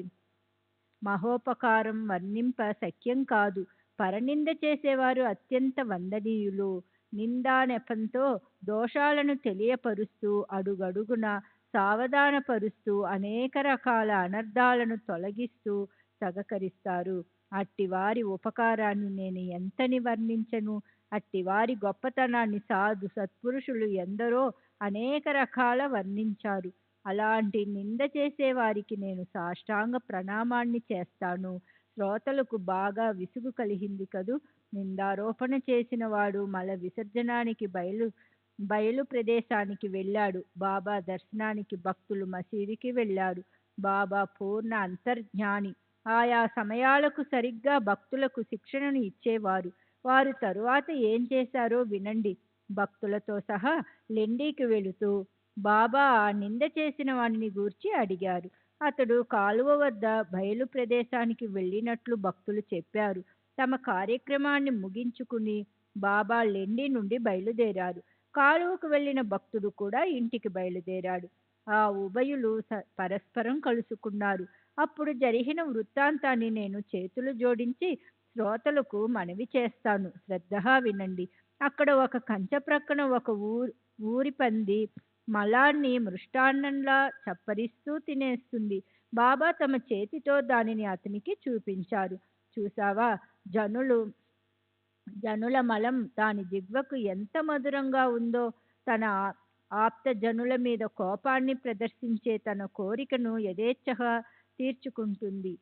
మహోపకారం వర్ణింప శక్యం కాదు. పరనింద చేసేవారు అత్యంత వందనీయులు. నిందా నెపంతో దోషాలను తెలియపరుస్తూ అడుగడుగున సావధానపరుస్తూ అనేక రకాల అనర్థాలను తొలగిస్తూ సహకరిస్తారు. అట్టివారి ఉపకారాన్ని నేను ఎంతని వర్ణించను. అట్టివారి గొప్పతనాన్ని సాధు సత్పురుషులు ఎందరో అనేక రకాల వర్ణించారు. అలాంటి నింద చేసేవారికి నేను సాష్టాంగ ప్రణామాన్ని చేస్తాను. శ్రోతలకు బాగా విసుగు కలిగింది కదూ. నిందారోపణ చేసిన వాడు మల విసర్జనానికి బయలు ప్రదేశానికి వెళ్ళాడు. బాబా దర్శనానికి భక్తులు మసీదుకి వెళ్ళారు. బాబా పూర్ణ అంతర్జ్ఞాని. ఆయా సమయాలకు సరిగ్గా భక్తులకు శిక్షణను ఇచ్చేవారు. వారు తరువాత ఏం చేశారో వినండి. భక్తులతో సహా లెండీకి వెళుతూ బాబా ఆ నింద చేసిన వాడిని గూర్చి అడిగారు. అతడు కాలువ వద్ద బయలు ప్రదేశానికి వెళ్ళినట్లు భక్తులు చెప్పారు. తమ కార్యక్రమాన్ని ముగించుకుని బాబా లెండి నుండి బయలుదేరారు. కాలువకు వెళ్ళిన భక్తుడు కూడా ఇంటికి బయలుదేరాడు. ఆ ఉభయులు పరస్పరం కలుసుకున్నారు. అప్పుడు జరిగిన వృత్తాంతాన్ని నేను చేతులు జోడించి శ్రోతలకు మనవి చేస్తాను. శ్రద్ధగా వినండి. అక్కడ ఒక కంచె ప్రక్కన ఒక ఊరి పంది మలాన్ని మృష్టాన్నంలా చప్పరిస్తూ తినేస్తుంది. బాబా తమ చేతితో దానిని అతనికి చూపించారు. చూసావా, జనుల మలం దాని జిహ్వకు ఎంత మధురంగా ఉందో. తన ఆప్త జనుల మీద కోపాన్ని ప్రదర్శించే తన కోరికను యథేచ్ఛగా తీర్చుకుంటుంది.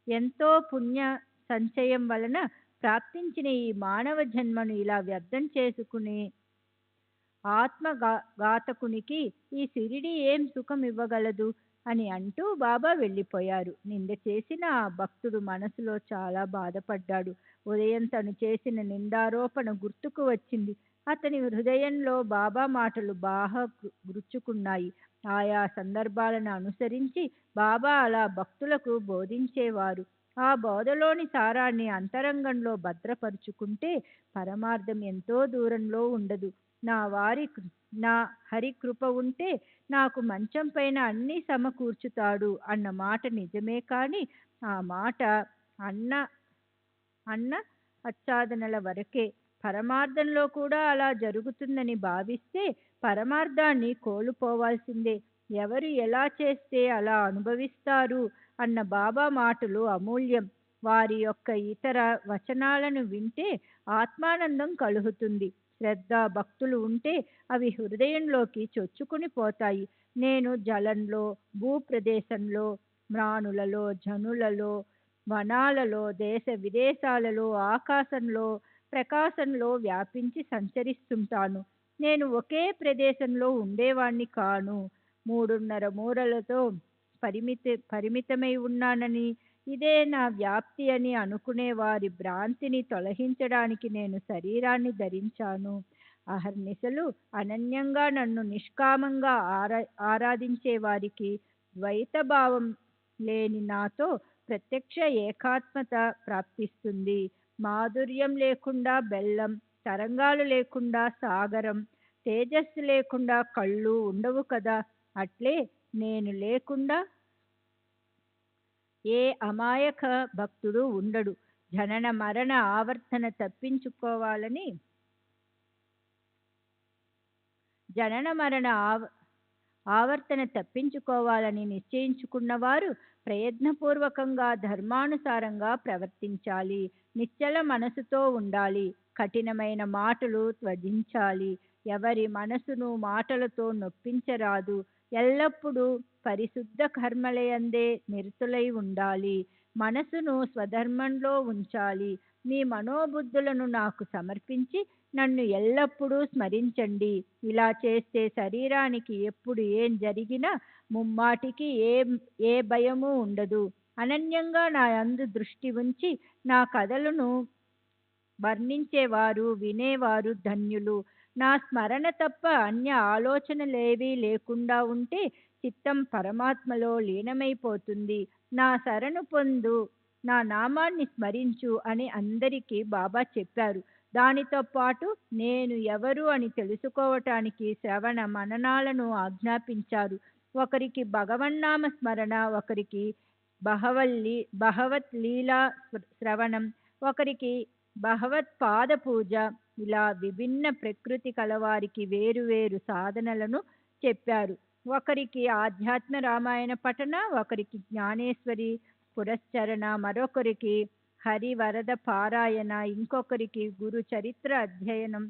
ఎంతో పుణ్య సంచయం వలన ప్రాప్తించిన ఈ మానవ జన్మను ఇలా వ్యర్థం చేసుకునే ఆత్మఘాతకునికి ఈ సిరిడి ఏం సుఖం ఇవ్వగలదు అని అంటూ బాబా వెళ్ళిపోయారు. నింద చేసిన ఆ భక్తుడు మనసులో చాలా బాధపడ్డాడు. ఉదయం తను చేసిన నిందారోపణ గుర్తుకు వచ్చింది. అతని హృదయంలో బాబా మాటలు బాగా గుచ్చుకున్నాయి. ఆయా సందర్భాలను అనుసరించి బాబా అలా భక్తులకు బోధించేవారు. ఆ బోధలోని సారాన్ని అంతరంగంలో భద్రపరుచుకుంటే పరమార్థం ఎంతో దూరంలో ఉండదు. నా హరి కృప ఉంటే నాకు మంచం పైన అన్నీ సమకూర్చుతాడు అన్న మాట నిజమే. కానీ ఆ మాట అన్న ఆచ్ఛాదనల వరకే. పరమార్థంలో కూడా అలా జరుగుతుందని భావిస్తే పరమార్థాన్ని కోల్పోవాల్సిందే. ఎవరు ఎలా చేస్తే అలా అనుభవిస్తారు అన్న బాబా మాటలు అమూల్యం. వారి యొక్క ఇతర వచనాలను వింటే ఆత్మానందం కలుగుతుంది. శ్రద్ధ భక్తులు ఉంటే అవి హృదయంలోకి చొచ్చుకుని పోతాయి. నేను జలంలో, భూప్రదేశంలో, మ్రాణులలో, జనులలో, వనాలలో, దేశ విదేశాలలో, ఆకాశంలో, ప్రకాశంలో వ్యాపించి సంచరిస్తుంటాను. నేను ఒకే ప్రదేశంలో ఉండేవాణ్ణి కాను. 3.5 మూరలతో పరిమితమై ఉన్నానని ఇదే నా వ్యాప్తి అని అనుకునే వారి భ్రాంతిని తొలగించడానికి నేను శరీరాన్ని ధరించాను. అహర్నిశలు అనన్యంగా నన్ను నిష్కామంగా ఆరాధించే వారికి ద్వైతభావం లేని నాతో ప్రత్యక్ష ఏకాత్మత ప్రాప్తిస్తుంది. మాధుర్యం లేకుండా బెల్లం, తరంగాలు లేకుండా సాగరం, తేజస్సు లేకుండా కళ్ళు ఉండవు కదా. అట్లే నేను లేకుండా ఏ అమాయక భక్తుడు ఉండడు. జనన మరణ ఆవర్తన తప్పించుకోవాలని జనన మరణ ఆవర్తన తప్పించుకోవాలని నిశ్చయించుకున్నవారు ప్రయత్నపూర్వకంగా ధర్మానుసారంగా ప్రవర్తించాలి. నిశ్చల మనసుతో ఉండాలి. కఠినమైన మాటలు త్యజించాలి. ఎవరి మనసును మాటలతో నొప్పించరాదు. ఎల్లప్పుడూ పరిశుద్ధ కర్మలయందే నిరతులై ఉండాలి. మనసును స్వధర్మంలో ఉంచాలి. మీ మనోబుద్ధులను నాకు సమర్పించి నన్ను ఎల్లప్పుడూ స్మరించండి. ఇలా చేస్తే శరీరానికి ఎప్పుడు ఏం జరిగినా ముమ్మాటికి ఏ భయము ఉండదు. అనన్యంగా నా యందు దృష్టి ఉంచి నా కథలను వర్ణించేవారు, వినేవారు ధన్యులు. నా స్మరణ తప్ప అన్య ఆలోచనలేవీ లేకుండా ఉంటే చిత్తం పరమాత్మలో లీనమైపోతుంది. నా శరణు పొందు, నా నామాన్ని స్మరించు అని అందరికీ బాబా చెప్పారు. దానితో పాటు నేను ఎవరు అని తెలుసుకోవటానికి శ్రవణ మననాలను ఆజ్ఞాపించారు. ఒకరికి భగవన్నామ స్మరణ, ఒకరికి భగవత్ లీలా శ్రవణం, ఒకరికి భగవత్ పాద పూజ, ఇలా విభిన్న ప్రకృతి కలవారికి వేరువేరు సాధనలను చెప్పారు. ఒకరికి ఆధ్యాత్మ రామాయణ పఠన, ఒకరికి జ్ఞానేశ్వరి పురస్చరణ, మరొకరికి హరివరద పారాయణ, ఇంకొకరికి గురు చరిత్ర అధ్యయనం,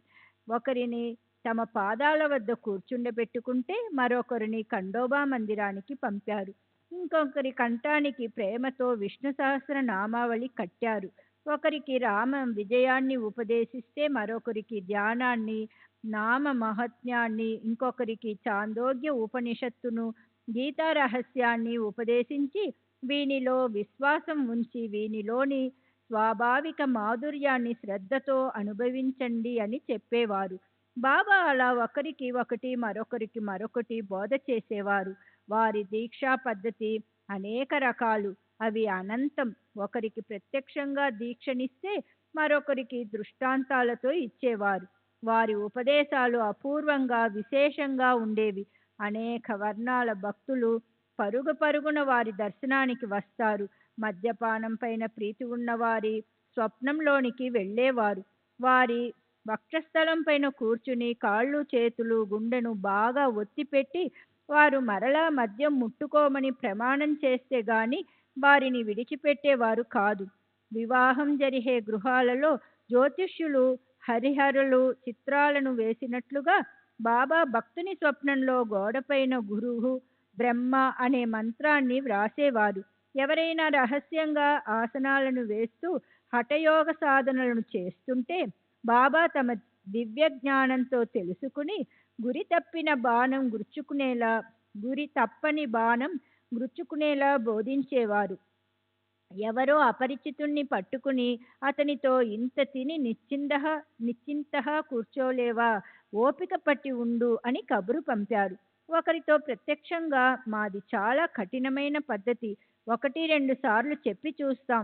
ఒకరిని తమ పాదాల వద్ద కూర్చుండబెట్టుకుంటే మరొకరిని ఖండోబా మందిరానికి పంపారు. ఇంకొకరి కంఠానికి ప్రేమతో విష్ణు సహస్ర నామావళి కట్టారు. ఒకరికి రామ విజయాన్ని ఉపదేశిస్తే మరొకరికి ధ్యానాన్ని, నామ మహత్యాన్ని, ఇంకొకరికి చాందోగ్య ఉపనిషత్తును, గీతా రహస్యాన్ని ఉపదేశించి వీనిలో విశ్వాసం ఉంచి వీనిలోని స్వాభావిక మాధుర్యాన్ని శ్రద్ధతో అనుభవించండి అని చెప్పేవారు. బాబా అలా ఒకరికి ఒకటి, మరొకరికి మరొకటి బోధ చేసేవారు. వారి దీక్షా పద్ధతి అనేక రకాలు, అవి అనంతం. ఒకరికి ప్రత్యక్షంగా దీక్షనిస్తే మరొకరికి దృష్టాంతాలతో ఇచ్చేవారు. వారి ఉపదేశాలు అపూర్వంగా విశేషంగా ఉండేవి. అనేక వర్ణాల భక్తులు పరుగు పరుగున వారి దర్శనానికి వస్తారు. మద్యపానం పైన ప్రీతి ఉన్నవారి స్వప్నంలోనికి వెళ్ళేవారు. వారి వక్షస్థలం పైన కూర్చుని కాళ్ళు చేతులు గుండెను బాగా ఒత్తిపెట్టి వారు మరలా మద్యం ముట్టుకోమని ప్రమాణం చేస్తే గాని వారిని విడిచిపెట్టేవారు కాదు. వివాహం జరిగే గృహాలలో జ్యోతిష్యులు హరిహరులు చిత్రాలను వేసినట్లుగా బాబా భక్తుని స్వప్నంలో గోడపైన గురువు బ్రహ్మ అనే మంత్రాన్ని వ్రాసేవారు. ఎవరైనా రహస్యంగా ఆసనాలను వేస్తూ హఠయోగ సాధనలను చేస్తుంటే బాబా తమ దివ్య జ్ఞానంతో తెలుసుకుని గురి తప్పని బాణం గుచ్చుకునేలా బోధించేవారు. ఎవరో అపరిచితుణ్ణి పట్టుకుని అతనితో ఇంత తిని నిశ్చింతగా కూర్చోలేవా, ఓపిక పట్టి ఉండు అని కబురు పంపారు. ఒకరితో ప్రత్యక్షంగా మాది చాలా కఠినమైన పద్ధతి, 1-2 సార్లు చెప్పి చూస్తాం.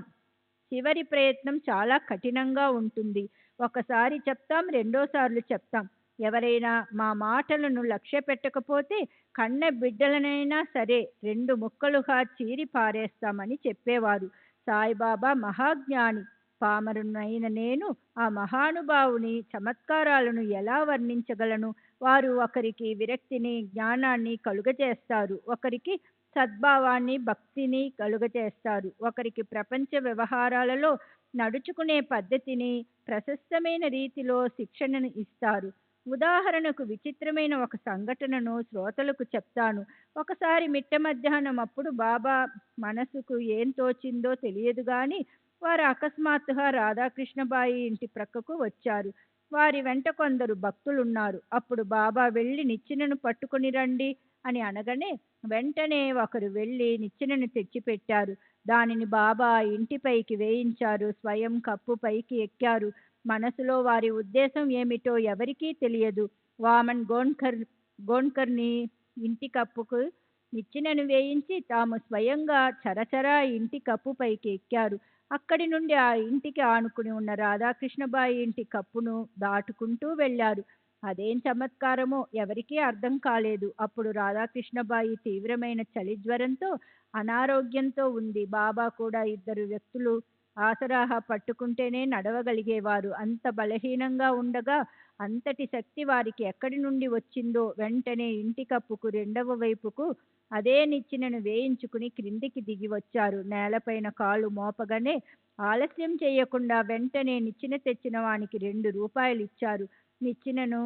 చివరి ప్రయత్నం చాలా కఠినంగా ఉంటుంది. ఒకసారి చెప్తాం, రెండోసార్లు చెప్తాం. ఎవరైనా మా మాటలను లక్ష్య పెట్టకపోతే కన్న బిడ్డలనైనా సరే 2 ముక్కలుగా చీరి పారేస్తామని చెప్పేవారు. సాయిబాబా మహాజ్ఞాని. పామరునైన నేను ఆ మహానుభావుని చమత్కారాలను ఎలా వర్ణించగలను? వారు ఒకరికి విరక్తిని జ్ఞానాన్ని కలుగజేస్తారు, ఒకరికి సద్భావాన్ని భక్తిని కలుగజేస్తారు, ఒకరికి ప్రపంచ వ్యవహారాలలో నడుచుకునే పద్ధతిని ప్రశస్తమైన రీతిలో శిక్షణను ఇస్తారు. ఉదాహరణకు విచిత్రమైన ఒక సంఘటనను శ్రోతలకు చెప్తాను. ఒకసారి మిట్ట మధ్యాహ్నం అప్పుడు బాబా మనసుకు ఏం తోచిందో తెలియదు గాని వారు అకస్మాత్తుగా రాధాకృష్ణబాయి ఇంటి ప్రక్కకు వచ్చారు. వారి వెంట కొందరు భక్తులున్నారు. అప్పుడు బాబా వెళ్ళి నిచ్చెనను పట్టుకుని రండి అని అనగానే వెంటనే ఒకరు వెళ్ళి నిచ్చెనను తెచ్చిపెట్టారు. దానిని బాబా ఇంటిపైకి వేయించారు. స్వయం కప్పు పైకి ఎక్కారు. మనసులో వారి ఉద్దేశం ఏమిటో ఎవరికీ తెలియదు. వామన్ గోన్కర్ని ఇంటి కప్పుకు నిచ్చెనను వేయించి తాము స్వయంగా చరచరా ఇంటి కప్పు పైకి ఎక్కారు. అక్కడి నుండి ఆ ఇంటికి ఆనుకుని ఉన్న రాధాకృష్ణబాయి ఇంటి కప్పును దాటుకుంటూ వెళ్ళారు. అదేం చమత్కారమో ఎవరికీ అర్థం కాలేదు. అప్పుడు రాధాకృష్ణబాయి తీవ్రమైన చలి జ్వరంతో అనారోగ్యంతో ఉంది. బాబా కూడా ఇద్దరు వ్యక్తులు ఆసరాహా పట్టుకుంటేనే నడవగలిగేవారు. అంత బలహీనంగా ఉండగా అంతటి శక్తి వారికి ఎక్కడి నుండి వచ్చిందో వెంటనే ఇంటి కప్పుకు రెండవ వైపుకు అదే నిచ్చెనను వేయించుకుని క్రిందికి దిగి వచ్చారు. నేలపైన కాళ్ళు మోపగానే ఆలస్యం చేయకుండా వెంటనే నిచ్చెన తెచ్చిన వానికి 2 రూపాయలు ఇచ్చారు. నిచ్చెనను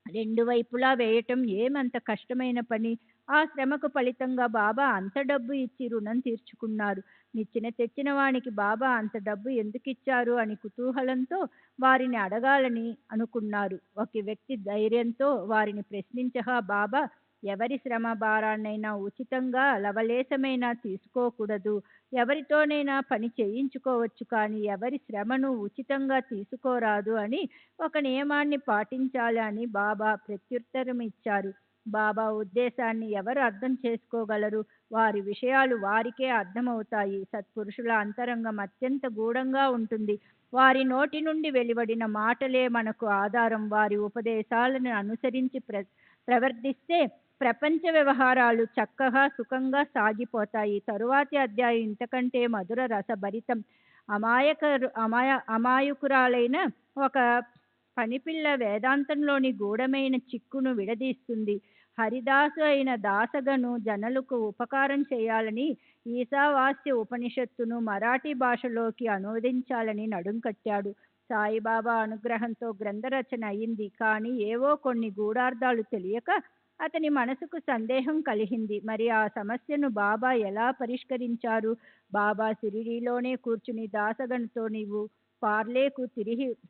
రెండు వైపులా వేయటం ఏమంత కష్టమైన పని? ఆ శ్రమకు ఫలితంగా బాబా అంత డబ్బు ఇచ్చి రుణం తీర్చుకున్నారు. నిచ్చెన తెచ్చిన వానికి బాబా అంత డబ్బు ఎందుకిచ్చారు అని కుతూహలంతో వారిని అడగాలని అనుకున్నారు. ఒక వ్యక్తి ధైర్యంతో వారిని ప్రశ్నించగా బాబా, ఎవరి శ్రమ భారాన్నైనా ఉచితంగా లవలేశమైనా తీసుకోకూడదు. ఎవరితోనైనా పని చేయించుకోవచ్చు, కానీ ఎవరి శ్రమను ఉచితంగా తీసుకోరాదు అని ఒక నియమాన్ని పాటించాలి అని బాబా ప్రత్యుత్తరం ఇచ్చారు. బాబా ఉద్దేశాన్ని ఎవరు అర్థం చేసుకోగలరు? వారి విషయాలు వారికే అర్థమవుతాయి. సత్పురుషుల అంతరంగం అత్యంత గూఢంగా ఉంటుంది. వారి నోటి నుండి వెలువడిన మాటలే మనకు ఆధారం. వారి ఉపదేశాలను అనుసరించి ప్రవర్తిస్తే ప్రపంచ వ్యవహారాలు చక్కగా సుఖంగా సాగిపోతాయి. తరువాతి అధ్యాయం ఇంతకంటే మధుర రసభరితం. అమాయకురాలైన ఒక పనిపిల్ల వేదాంతంలోని గూఢమైన చిక్కును విడదీస్తుంది. హరిదాసు అయిన దాసగను జనులకు ఉపకారం చేయాలని ఈశావాస్య ఉపనిషత్తును మరాఠీ భాషలోకి అనువదించాలని నడుం కట్టాడు. సాయిబాబా అనుగ్రహంతో గ్రంథరచన అయింది. కానీ ఏవో కొన్ని గూఢార్థాలు తెలియక అతని మనసుకు సందేహం కలిగింది. మరి ఆ సమస్యను బాబా ఎలా పరిష్కరించారు? బాబా షిరిడీలోనే కూర్చుని దాసగనుతో నీవు పార్లేకు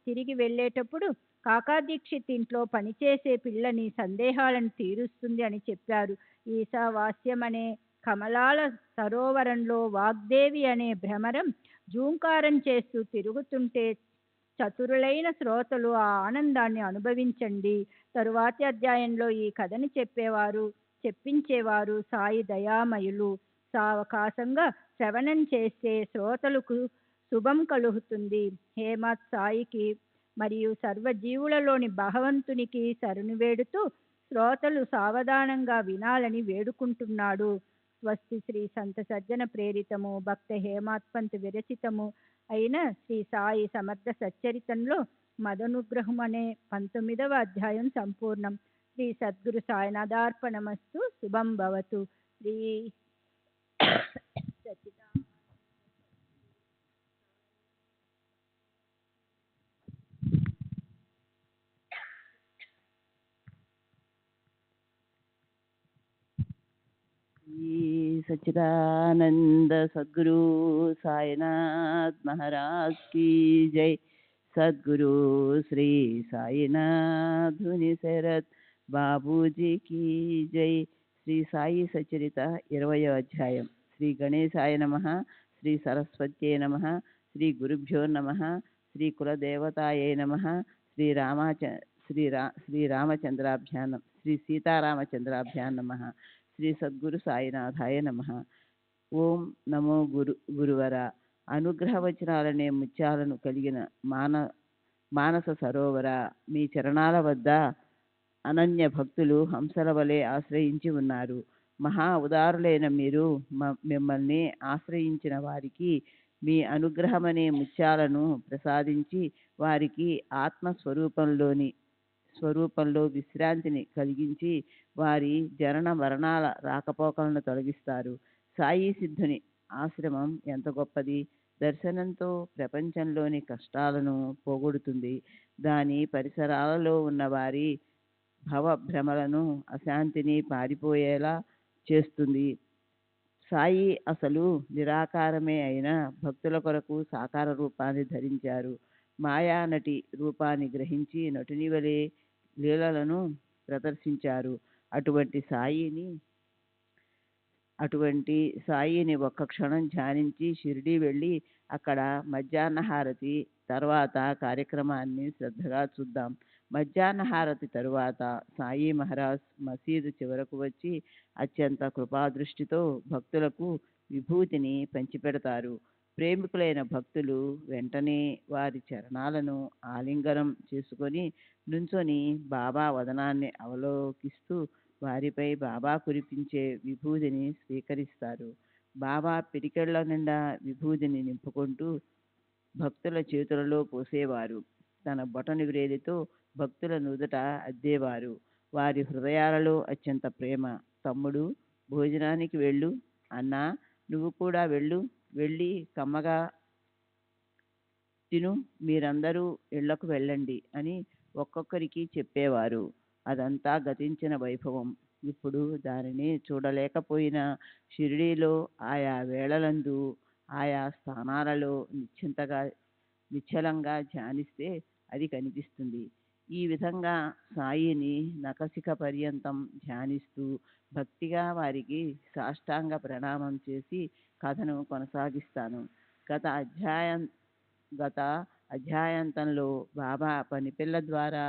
తిరిగి వెళ్ళేటప్పుడు కాకా దీక్షిత్ ఇంట్లో పనిచేసే పిల్లని సందేహాలను తీరుస్తుంది అని చెప్పారు. ఈశావాస్యం అనే కమలాల సరోవరంలో వాగ్దేవి అనే భ్రమరం జూంకారం చేస్తూ తిరుగుతుంటే చతురులైన శ్రోతలు ఆ ఆనందాన్ని అనుభవించండి. తరువాతి అధ్యాయంలో ఈ కథని చెప్పించేవారు సాయి దయామయులు. సావకాశంగా శ్రవణం చేస్తే శ్రోతలకు శుభం కలుగుతుంది. హేమత్ సాయికి మరియు సర్వజీవులలోని భగవంతునికి శరణు వేడుతూ శ్రోతలు సావధానంగా వినాలని వేడుకుంటున్నాడు. స్వస్తి శ్రీ సంత సజ్జన ప్రేరితము భక్త హేమాత్పంత్ విరచితము అయిన శ్రీ సాయి సమర్థ సచ్చరితంలో మదనుగ్రహం అనే 19వ అధ్యాయం సంపూర్ణం. శ్రీ సద్గురు సాయినాథార్పణమస్తు. శుభం భవతు. శ్రీ సచ్చిదానంద सच्चिदानंद सद्गुरु साईनाथ महाराज की जय. सद्गुरु श्री साईनाथ धुनि शरद बाबूजी की जय. శ్రీ సాయి సచరిత 20వ అధ్యాయం. శ్రీ గణేశాయ నమః. శ్రీ సరస్వత్యై నమః. శ్రీ గురుభ్యో నమః. శ్రీ కులదేవతాయై నమః. శ్రీరామచంద్రాభ్యాం శ్రీ సీతారామచంద్రాభ్యాం నమః. శ్రీ సద్గురు సాయినాథాయ నమః. ఓం నమో గురువర. అనుగ్రహవచనాలనే ముత్యాలను కలిగిన మానస సరోవర, మీ చరణాల వద్ద అనన్య భక్తులు హంసల వలె ఆశ్రయించి ఉన్నారు. మహా ఉదారులైన మీరు మిమ్మల్ని ఆశ్రయించిన వారికి మీ అనుగ్రహమనే ముత్యాలను ప్రసాదించి వారికి స్వరూపంలో విశ్రాంతిని కలిగించి వారి జనన మరణాల రాకపోకలను తొలగిస్తారు. సాయి సిద్ధుని ఆశ్రమం ఎంత గొప్పది! దర్శనంతో ప్రపంచంలోని కష్టాలను పోగొడుతుంది. దాని పరిసరాలలో ఉన్న వారి భవభ్రమలను అశాంతిని పారిపోయేలా చేస్తుంది. సాయి అసలు నిరాకారమే అయిన భక్తుల కొరకు సాకార రూపాన్ని ధరించారు. మాయానటి రూపాన్ని గ్రహించి నటుని వలె లీలలను ప్రదర్శించారు. అటువంటి సాయిని ఒక్క క్షణం ధ్యానించి షిరిడీ వెళ్ళి అక్కడ మధ్యాహ్న హారతి తర్వాత కార్యక్రమాన్ని శ్రద్ధగా చూద్దాం. మధ్యాహ్న హారతి తరువాత సాయి మహారాజ్ మసీదు చివరకు వచ్చి అత్యంత కృపాదృష్టితో భక్తులకు విభూతిని పంచిపెడతారు. ప్రేమికులైన భక్తులు వెంటనే వారి చరణాలను ఆలింగనం చేసుకొని నుంచొని బాబా వదనాన్ని అవలోకిస్తూ వారిపై బాబా కురిపించే విభూతిని స్వీకరిస్తారు. బాబా పిడికెళ్ల నిండా విభూతిని నింపుకుంటూ భక్తుల చేతులలో పోసేవారు. తన బొటని వ్రేలితో భక్తుల నుదుట అద్దేవారు. వారి హృదయాలలో అత్యంత ప్రేమ. తమ్ముడు, భోజనానికి వెళ్ళు. అన్నా, నువ్వు కూడా వెళ్ళు. వెళ్ళి కమ్మగా తిను. మీరందరూ ఇళ్లకు వెళ్ళండి అని ఒక్కొక్కరికి చెప్పేవారు. అదంతా గతించిన వైభవం. ఇప్పుడు దానిని చూడలేకపోయినా షిరిడీలో ఆయా వేళలందు ఆయా స్థానాలలో నిశ్చలంగా ధ్యానిస్తే అది కనిపిస్తుంది. ఈ విధంగా సాయిని నఖశిఖ పర్యంతం ధ్యానిస్తూ భక్తిగా వారికి సాష్టాంగ ప్రణామం చేసి కథను కొనసాగిస్తాను. గత అధ్యాయాంతంలో బాబా పనిపిల్ల ద్వారా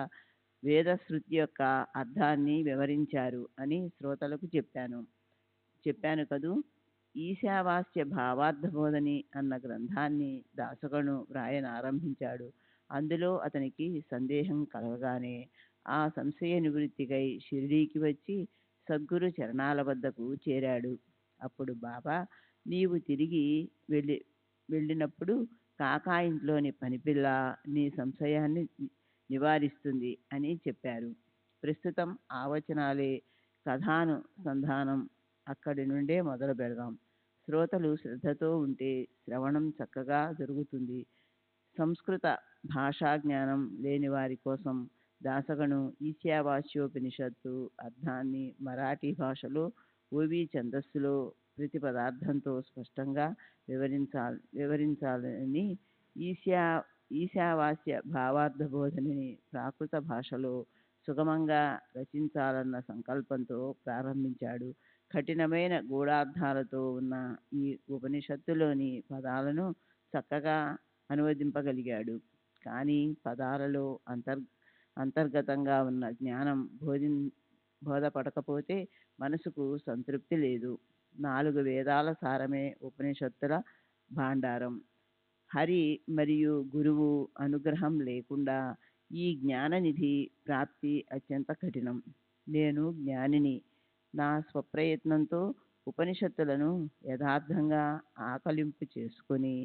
వేదశృతి యొక్క అర్థాన్ని వివరించారు అని శ్రోతలకు చెప్పాను కదూ. ఈశావాస్య భావార్థబోధని అన్న గ్రంథాన్ని దాసగను వ్రాయన ఆరంభించాడు. అందులో అతనికి సందేహం కలగగానే ఆ సంశయ నివృత్తికై షిరిడీకి వచ్చి సద్గురు చరణాల వద్దకు చేరాడు. అప్పుడు బాబా, నీవు తిరిగి వెళ్ళినప్పుడు కాకా ఇంట్లోని పనిపిల్ల నీ సంశయాన్ని నివారిస్తుంది అని చెప్పారు. ప్రస్తుతం ఆ వచనాలే కథానుసంధానం. అక్కడి నుండే మొదలు పెడదాం. శ్రోతలు శ్రద్ధతో ఉంటే శ్రవణం చక్కగా జరుగుతుంది. సంస్కృత భాషా జ్ఞానం లేని వారి కోసం దాసగను ఈశావాస్యోపనిషత్తు అర్థాన్ని మరాఠీ భాషలో ఓవి ఛందస్సులో ప్రతి పదార్థంతో స్పష్టంగా వివరించాలని ఈశావాస్య భావార్థబోధనని ప్రాకృత భాషలో సుగమంగా రచించాలన్న సంకల్పంతో ప్రారంభించాడు. కఠినమైన గూఢార్థాలతో ఉన్న ఈ ఉపనిషత్తులోని పదాలను చక్కగా అనువదింపగలిగాడు. కానీ పదాలలో అంతర్గతంగా ఉన్న జ్ఞానం బోధపడకపోతే మనసుకు సంతృప్తి లేదు. 4 వేదాల సారమే ఉపనిషత్తుల భాండారం. హరి మరియు గురువు అనుగ్రహం లేకుండా ఈ జ్ఞాననిధి ప్రాప్తి అత్యంత కఠినం. నేను జ్ఞానిని. నా స్వప్రయత్నంతో ఉపనిషత్తులను యథార్థంగా ఆకలింపు చేసుకొని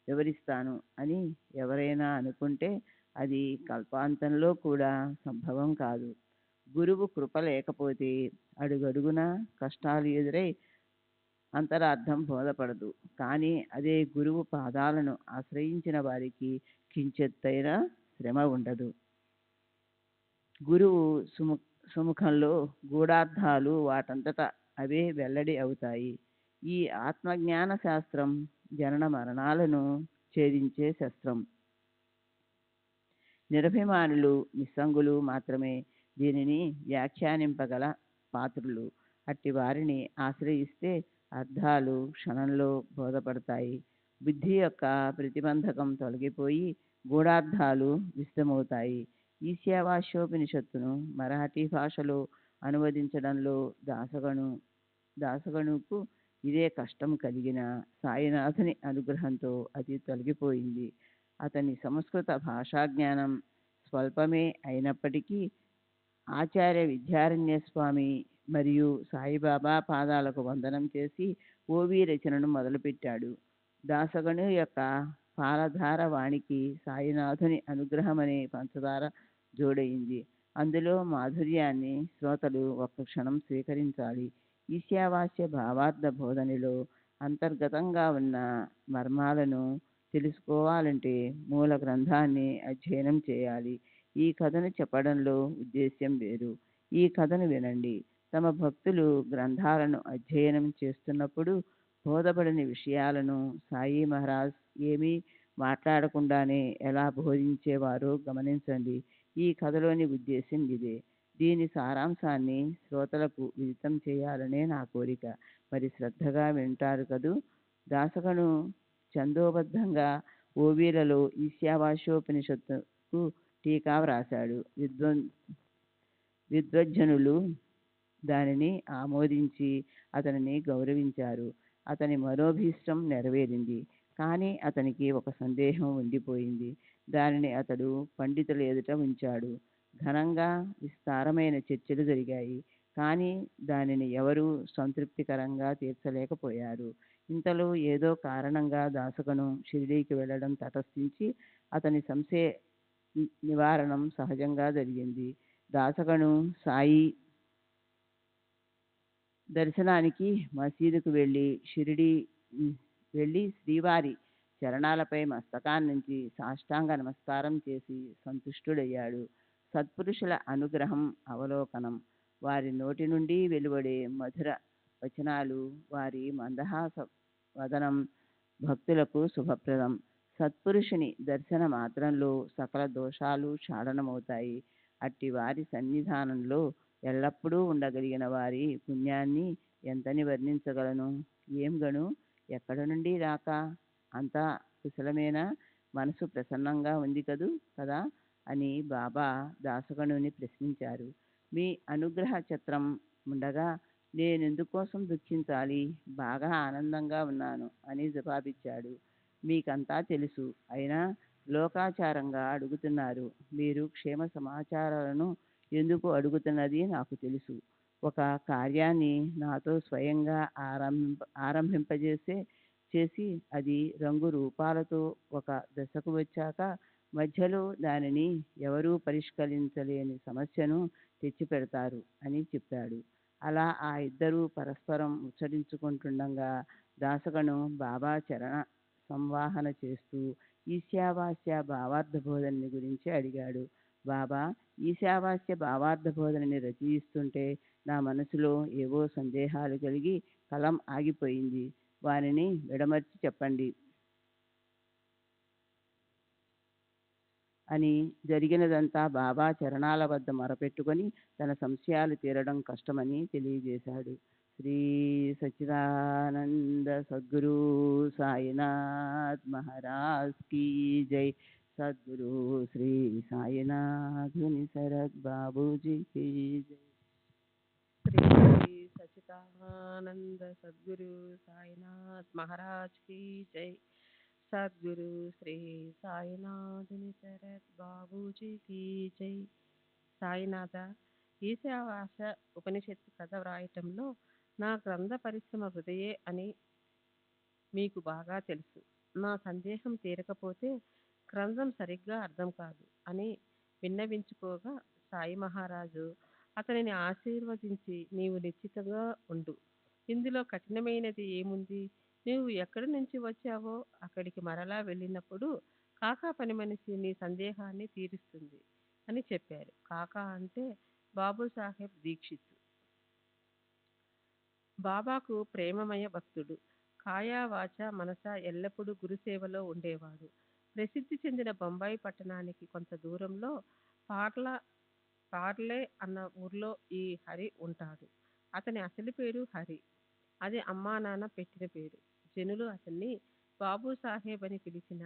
వివరిస్తాను అని ఎవరైనా అనుకుంటే అది కల్పాంతంలో కూడా సంభవం కాదు. గురువు కృప లేకపోతే అడుగడుగునా కష్టాలు ఎదురై అంతరార్థం బోధపడదు. కానీ అదే గురువు పాదాలను ఆశ్రయించిన వారికి కించెత్తైన శ్రమ ఉండదు. గురువు సుముఖంలో గూఢార్థాలు వాటంతట అవే వెల్లడి అవుతాయి. ఈ ఆత్మజ్ఞాన శాస్త్రం జనన మరణాలను ఛేదించే శస్త్రం. నిరభిమానులు, నిస్సంగులు మాత్రమే దీనిని వ్యాఖ్యానింపగల పాత్రులు. అట్టి వారిని ఆశ్రయిస్తే అర్థాలు క్షణంలో బోధపడతాయి. బుద్ధి యొక్క ప్రతిబంధకం తొలగిపోయి గూఢార్థాలు విశదమవుతాయి. ఈశావాస్యోపనిషత్తును మరాఠీ భాషలో అనువదించడంలో దాసగనుకు ఇదే కష్టం కలిగిన సాయినాథుని అనుగ్రహంతో అది తొలగిపోయింది. అతని సంస్కృత భాషా జ్ఞానం స్వల్పమే అయినప్పటికీ ఆచార్య విద్యారణ్య స్వామి మరియు సాయిబాబా పాదాలకు వందనం చేసి ఓవి రచనను మొదలుపెట్టాడు. దాసగను యొక్క పాలధార వాణికి సాయినాథుని అనుగ్రహమనే పంచదార జోడయింది. అందులో మాధుర్యాన్ని శ్రోతలు ఒక్క క్షణం స్వీకరించాలి. ఈశావాస్య భావార్థ బోధనలో అంతర్గతంగా ఉన్న మర్మాలను తెలుసుకోవాలంటే మూల గ్రంథాన్ని అధ్యయనం చేయాలి. ఈ కథను చెప్పడంలో ఉద్దేశ్యం వేరు. ఈ కథను వినండి. తమ భక్తులు గ్రంథాలను అధ్యయనం చేస్తున్నప్పుడు బోధపడని విషయాలను సాయి మహారాజ్ ఏమీ మాట్లాడకుండానే ఎలా బోధించేవారో గమనించండి. ఈ కథలోని ఉద్దేశం ఇదే. దీని సారాంశాన్ని శ్రోతలకు విదితం చేయాలనే నా కోరిక. మరి శ్రద్ధగా వింటారు కదూ. దాసగను ఛందోబద్ధంగా ఓవీలలో ఈశావాస్యోపనిషత్తుకు టీకా వ్రాశాడు. విద్వజ్జనులు దానిని ఆమోదించి అతనిని గౌరవించారు. అతని మనోభీష్టం నెరవేరింది. కానీ అతనికి ఒక సందేహం ఉండిపోయింది. దానిని అతడు పండితుల ఎదుట ఉంచాడు. ఘనంగా విస్తారమైన చర్చలు జరిగాయి. కానీ దానిని ఎవరూ సంతృప్తికరంగా తీర్చలేకపోయారు. ఇంతలో ఏదో కారణంగా దాసగను షిరిడీకి వెళ్ళడం తటస్థించి అతని సంశయ నివారణం సహజంగా జరిగింది. దాసగను సాయి దర్శనానికి మసీదుకు వెళ్ళి శ్రీవారి చరణాలపై మస్తకాన్నించి సాష్టాంగ నమస్కారం చేసి సంతుష్టుడయ్యాడు. సత్పురుషుల అనుగ్రహం అవలోకనం, వారి నోటి నుండి వెలువడే మధుర వచనాలు, వారి మందహాస వదనం భక్తులకు శుభప్రదం. సత్పురుషుని దర్శన మాత్రంలో సకల దోషాలు క్షాళనమవుతాయి. అట్టి వారి సన్నిధానంలో ఎల్లప్పుడూ ఉండగలిగిన వారి పుణ్యాన్ని ఎంతని వర్ణించగలను? ఏం గను, ఎక్కడ నుండి రాక? అంతా కుశలమేనా? మనసు ప్రసన్నంగా ఉంది కదా అని బాబా దాసగనుని ప్రశ్నించారు. మీ అనుగ్రహ ఛత్రం ఉండగా నేనెందుకోసం దుఃఖించాలి? బాగా ఆనందంగా ఉన్నాను అని జవాబిచ్చాడు. మీకంతా తెలుసు, అయినా లోకాచారంగా అడుగుతున్నారు. మీరు క్షేమ సమాచారాలను ఎందుకు అడుగుతున్నది నాకు తెలుసు. ఒక కార్యాన్ని నాతో స్వయంగా చేసి అది రంగు రూపాలతో ఒక దశకు వచ్చాక మధ్యలో దానిని ఎవరూ పరిష్కరించలేని సమస్యను తెచ్చిపెడతారు అని చెప్పాడు. అలా ఆ ఇద్దరూ పరస్పరం ముచ్చరించుకుంటుండగా దాసగను బాబా చరణ సంవాహన చేస్తూ ఈశావాస్య భావార్థ బోధనని గురించి అడిగాడు. బాబా ఈశావాస్య భావార్థ బోధనని రచయిస్తుంటే నా మనసులో ఏవో సందేహాలు కలిగి కలం ఆగిపోయింది. వారిని విడమర్చి చెప్పండి అని జరిగినదంతా బాబా చరణాల వద్ద మొరపెట్టుకొని తన సంశయాలు తీరడం కష్టమని తెలియజేశాడు. శ్రీ సచ్చిదానంద సద్గురు సాయినాథ్ మహారాజ్ కీ జై. సద్గురు శ్రీ సాయినాథుని శరత్ బాబూజీ కీ జై. శ్రీ సచిదానంద సద్గురు సాయినాథ్ మహారాజ్ కీ జై. సద్గురు శ్రీ సాయినాథుని శరత్ బాబూజీ కీ జై. సాయినాథ, ఈశావాస ఉపనిషత్తు కథ వ్రాయటంలో నా గ్రంథ పరిశ్రమ హృదయే అని మీకు బాగా తెలుసు. నా సందేహం తీరకపోతే గ్రంథం సరిగ్గా అర్థం కాదు అని విన్నవించుకోగా సాయి మహారాజు అతనిని ఆశీర్వదించి, నీవు నిశ్చితంగా ఉండు. ఇందులో కఠినమైనది ఏముంది? నీవు ఎక్కడి నుంచి వచ్చావో అక్కడికి మరలా వెళ్ళినప్పుడు కాకా పని మనిషి నీ సందేహాన్ని తీరుస్తుంది అని చెప్పారు. కాకా అంటే బాబూసాహెబ్ దీక్షిత్. బాబాకు ప్రేమమయ భక్తుడు. కాయా వాచ మనస ఎల్లప్పుడూ గురుసేవలో ఉండేవాడు. ప్రసిద్ధి చెందిన బొంబాయి పట్టణానికి కొంత దూరంలో పార్లే అన్న ఊర్లో ఈ హరి ఉంటాడు. అతని అసలు పేరు హరి. అది అమ్మా నాన్న పెట్టిన పేరు. జనులు అతన్ని బాబూ సాహెబ్ అని పిలిచిన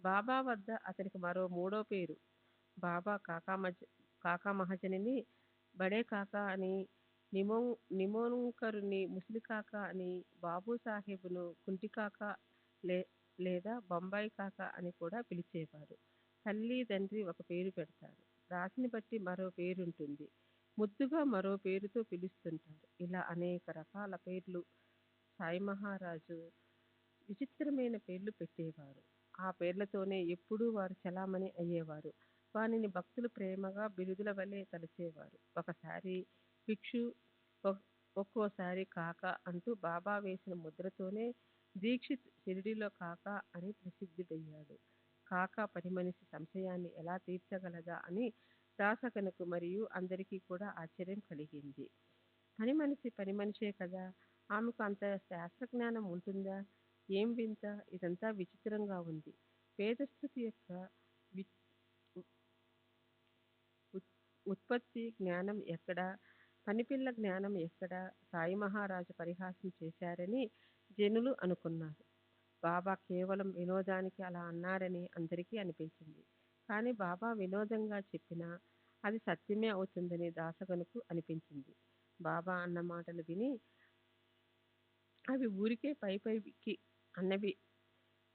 బాబా వద్ద అతనికి మరో మూడో పేరు బాబా కాకా మహజనిని బడే కాకా అని, నిమోన్కరుని ముసలి కాకా అని, బాబూ సాహెబ్ను కుంటి కాకా లేదా బొంబాయి కాకా అని కూడా పిలిచేవారు. తల్లి తండ్రి ఒక పేరు పెడతారు, రాశిని బట్టి మరో పేరుంటుంది, ముద్దుగా మరో పేరుతో పిలుస్తుంటారు. ఇలా అనేక రకాల పేర్లు సాయి మహారాజు విచిత్రమైన పేర్లు పెట్టేవారు. ఆ పేర్లతోనే ఎప్పుడూ వారు చలామణి అయ్యేవారు. వానిని భక్తులు ప్రేమగా బిరుదుల వలె తలచేవారు. ఒకసారి భిక్షు, ఒక్కోసారి కాకా అంటూ బాబా వేసిన ముద్రతోనే దీక్షిత్ షిరిడీలో కాకా అని ప్రసిద్ధుడయ్యాడు. కాకా పని మనిషి సంశయాన్ని ఎలా తీర్చగలదా అని దాసకనుకు మరియు అందరికీ కూడా ఆశ్చర్యం కలిగింది. పని మనిషే కదా, ఆమెకు అంత శాస్త్రజ్ఞానం ఉంటుందా? ఏం వింత, ఇదంతా విచిత్రంగా ఉంది. వేదస్థుతి యొక్క వి- ఉ- ఉత్- ఉత్పత్తి జ్ఞానం ఎక్కడ, పనిపిల్ల జ్ఞానం ఎక్కడ, సాయి మహారాజు పరిహాసం చేశారని జనులు అనుకున్నారు. బాబా కేవలం వినోదానికి అలా అన్నారని అందరికీ అనిపించింది. కానీ బాబా వినోదంగా చెప్పినా అది సత్యమే అవుతుందని దాసగనుకు అనిపించింది. బాబా అన్న మాటలు విని అవి ఊరికే పైకి అన్నవి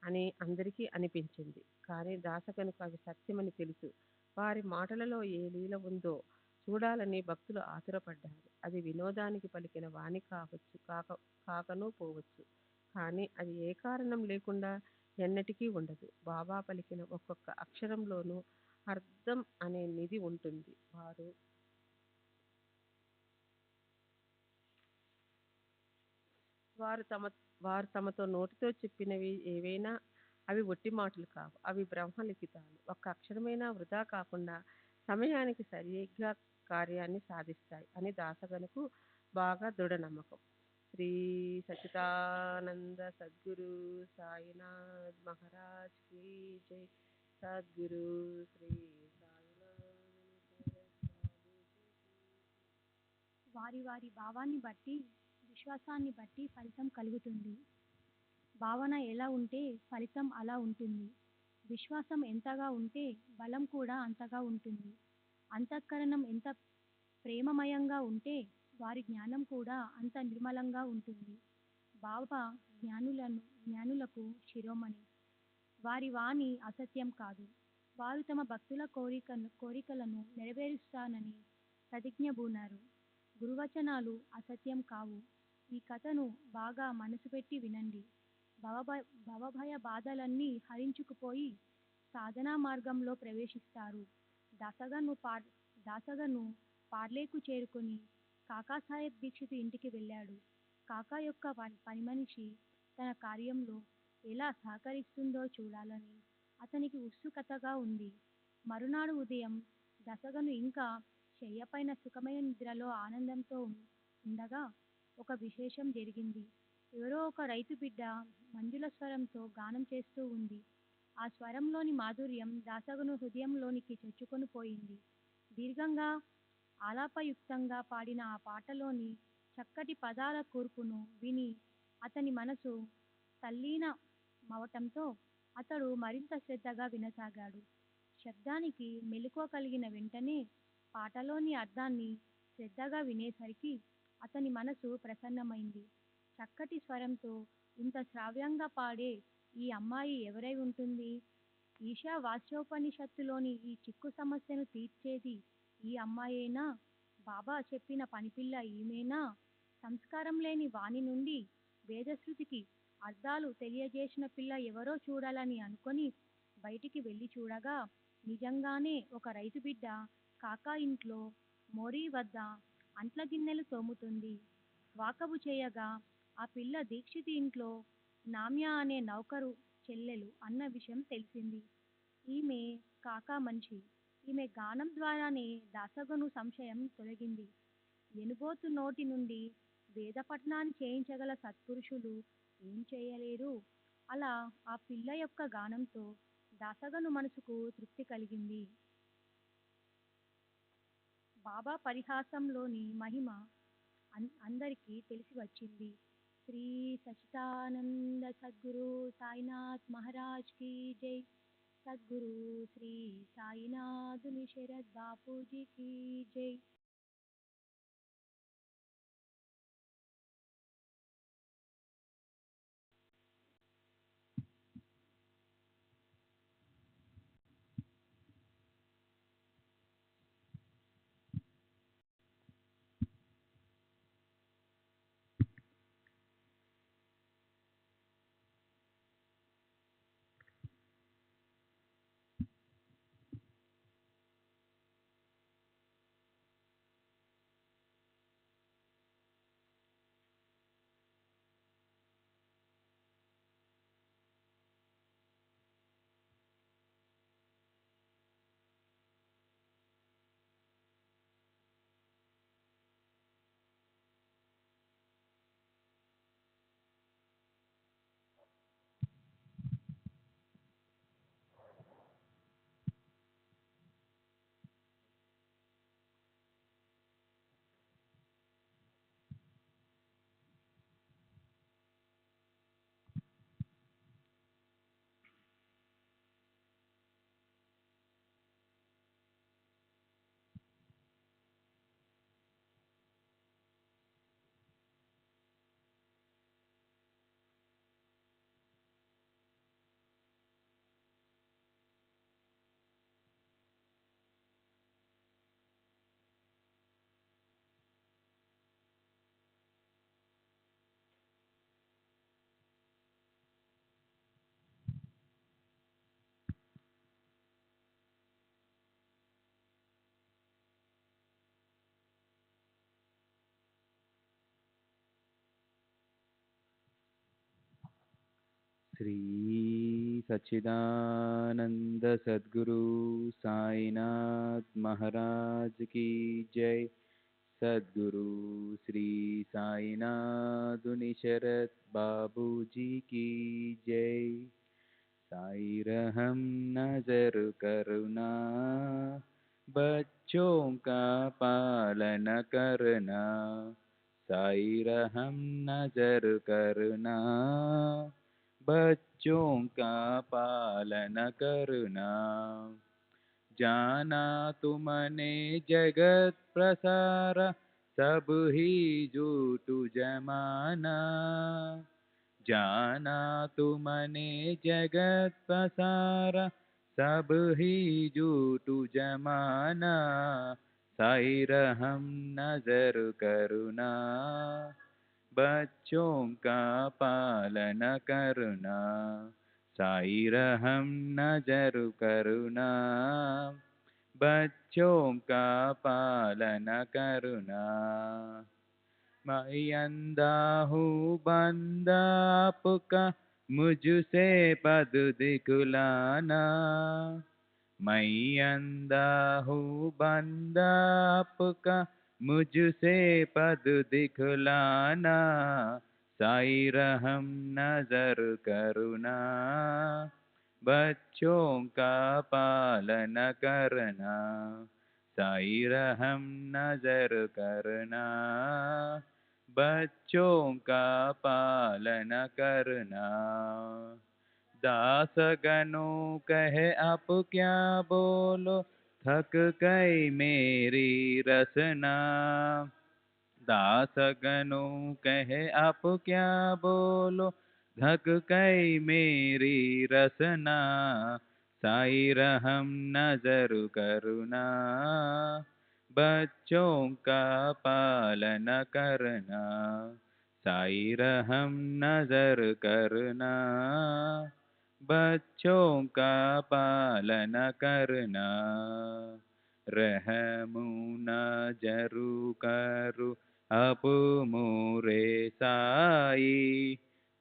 అని అందరికీ అనిపించింది. కానీ దాసగనుకు అవి సత్యమని తెలుసు. వారి మాటలలో ఏ లీల ఉందో చూడాలని భక్తులు ఆతురపడ్డారు. అది వినోదానికి పలికిన వాణి కాకనూ పోవచ్చు. కానీ అది ఏ కారణం లేకుండా ఎన్నటికీ ఉండదు. బాబా పలికిన ఒక్కొక్క అక్షరంలోనూ అర్థం అనే నిధి ఉంటుంది. వారు తమ వారు తమతో నోటితో చెప్పినవి ఏవైనా అవి ఒట్టి మాటలు కావు. అవి బ్రహ్మలిఖితాలు. ఒక్క అక్షరమైనా వృధా కాకుండా సమయానికి సరిగ్గా కార్యాన్ని సాధిస్తాయి అని దాసగనుకు బాగా దృఢ నమ్మకం. శ్రీ సచిదానంద సద్గురు సాయినాథ్ మహారాజ్ కీ జై. సద్గురు శ్రీ వారి వారి భావాన్ని బట్టి, విశ్వాసాన్ని బట్టి ఫలితం కలుగుతుంది. భావన ఎలా ఉంటే ఫలితం అలా ఉంటుంది. విశ్వాసం ఎంతగా ఉంటే బలం కూడా అంతగా ఉంటుంది. అంతఃకరణం ఎంత ప్రేమమయంగా ఉంటే వారి జ్ఞానం కూడా అంత నిర్మలంగా ఉంటుంది. బాబా జ్ఞానులకు శిరోమణి. వారి వాణి అసత్యం కాదు. వారు తమ భక్తుల కోరికలను నెరవేరుస్తానని ప్రతిజ్ఞ బూనారు. గురువచనాలు అసత్యం కావు. ఈ కథను బాగా మనసు పెట్టి వినండి. భవభయ బాధలన్నీ హరించుకుపోయి సాధనా మార్గంలో ప్రవేశిస్తారు. దాసగను పార్లేకు చేరుకొని కాకాసాహెబ్ దీక్షిత్ ఇంటికి వెళ్ళాడు. కాకా యొక్క పనిమనిషి తన కార్యంలో ఎలా సహకరిస్తుందో చూడాలని అతనికి ఉత్సుకతగా ఉంది. మరునాడు ఉదయం దశగను ఇంకా శయ్యపైన సుఖమైన నిద్రలో ఆనందంతో ఉండగా ఒక విశేషం జరిగింది. ఎవరో ఒక రైతు బిడ్డ మంజుల స్వరంతో గానం చేస్తూ ఉంది. ఆ స్వరంలోని మాధుర్యం దాసగను హృదయంలోనికి చొచ్చుకొని పోయింది. దీర్ఘంగా ఆలాపయుక్తంగా పాడిన ఆ పాటలోని చక్కటి పదాల కూర్పును విని అతని మనసు తల్లీనమవటంతో అతడు మరింత శ్రద్ధగా వినసాగాడు. శబ్దానికి మెలకువ కలిగిన వెంటనే పాటలోని అర్థాన్ని శ్రద్ధగా వినేసరికి అతని మనసు ప్రసన్నమైంది. చక్కటి స్వరంతో ఇంత శ్రావ్యంగా పాడే ఈ అమ్మాయి ఎవరై ఉంటుంది? ఈశావాస్యోపనిషత్తులోని ఈ చిక్కు సమస్యను తీర్చేది ఈ అమ్మాయేనా? బాబా చెప్పిన పనిపిల్ల ఈమెనా? సంస్కారం లేని వాణి నుండి వేదశృతికి అర్థాలు తెలియజేసిన పిల్ల ఎవరో చూడాలని అనుకొని బయటికి వెళ్ళి చూడగా నిజంగానే ఒక రైతు బిడ్డ కాకా ఇంట్లో మోరీ వద్ద అంట్ల గిన్నెలు తోముతుంది. వాకబు చేయగా ఆ పిల్ల దీక్షిత్ ఇంట్లో నామ్యా అనే నౌకరు చెల్లెలు అన్న విషయం తెలిసింది. ఈమె కాకా మనిషి. ఈమె గానం ద్వారానే దాసగను సంశయం తొలగింది. ఎనుబోతు నోటి నుండి వేదపఠనాన్ని చేయించగల సత్పురుషులు ఏం చేయలేరు? అలా ఆ పిల్ల యొక్క గానంతో దాసగను మనసుకు తృప్తి కలిగింది. బాబా పరిహాసంలోని మహిమ అందరికీ తెలిసి వచ్చింది. శ్రీ సచిదానంద సద్గురు సాయినాథ్ మహారాజ్ కీ జై. సద్గురు శ్రీ సాయినాథుని శరద్ బాపూజీ కీ జై. श्री सच्चिदानंद सद्गुरु साईनाथ महाराज की जय। सद्गुरु श्री साईनाथ शरद बाबू जी की जय। साई रहम नजर करुणा, बच्चों का पालन करना। साई रहम नजर करना, बच्चों का पालन करना। जाना तुमने जगत प्रसारा, सब ही झूठू जमाना। जाना तुमने जगत प्रसारा, सब ही झूठू जमाना। साई रहम नजर करुणा, बच्चों का पालन करना। साई रहम नजर करुणा, बच्चों का पालन करना। मैं अंधा हूँ बंदा आपका, मुझसे पद दिखलाना। मैं अंधा हूँ बंदा आपका, मुझसे पद दिखलाना। साई रहम नजर करुणा, बच्चों का पालन करना। साई रहम नजर करना, बच्चों का पालन करना। दास गणों कहे आप क्या बोलो, थक गई मेरी रसना। दास गणों कहे आप क्या बोलो, थक गई मेरी रसना। साई रहम नजर करुणा, बच्चों का पालन करना। साई रहम नजर करना, बच्चों का पालन करना। रहमु नजरु करु अब मोरे साई,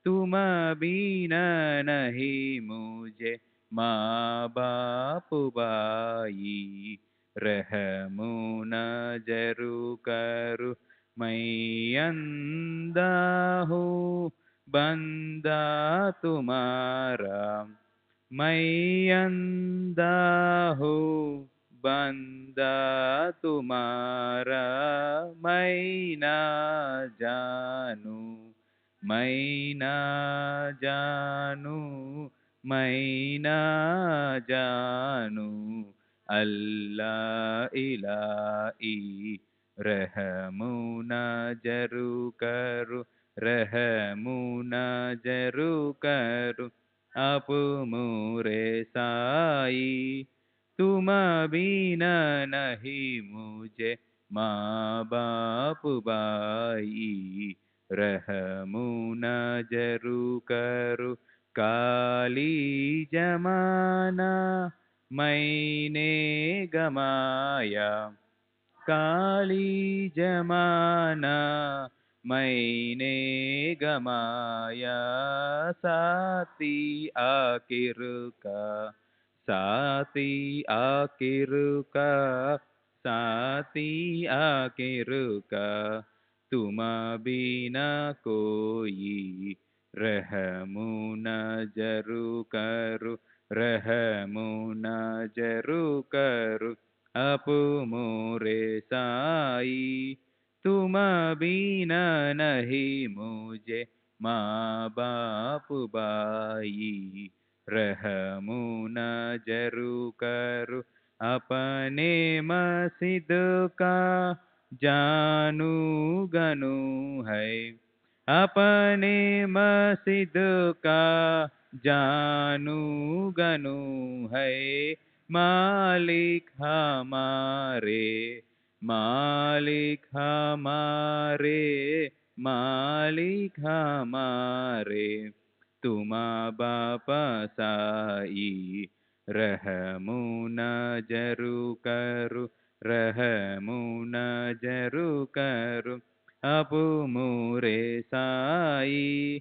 तुम बिना नहीं मुझे माँ बाप भाई। रहमु नजरु करु मैं अंधा हूँ बंदा तुम्हारा। मैं अंधा हूँ बंदा तुम्हारा। मैं ना जानू, मैं ना जानू, मैं ना जानू। अल्लाह इलाही रहमु नजरु करु, रहमु नजरु करु आप मोरे साई। तुम बिना नहीं मुझे माँ बाप भाई। रहमु नजरु करु काली जमाना, मैंने गमाया। काली जमाना मैंने गमाया। साथी आखिर का, साथी आखिर का, साथी आखिर का। तुम बिना कोई। रहमु नजरु करु, रहमु नजरु करु आप मोरे साई। तुम बिना नहीं मुझे माँ बाप भाई। रहमु नजरु करु अपने मस्जिद का, जानू गनू है। अपने मस्जिद का जानू गनू है। मालिक हमारे, मालिक हमारे, मालिक हमारे। तुम बापा साई। रहमु नजरु करु, रहमु नजरु करु अब मोरे साई।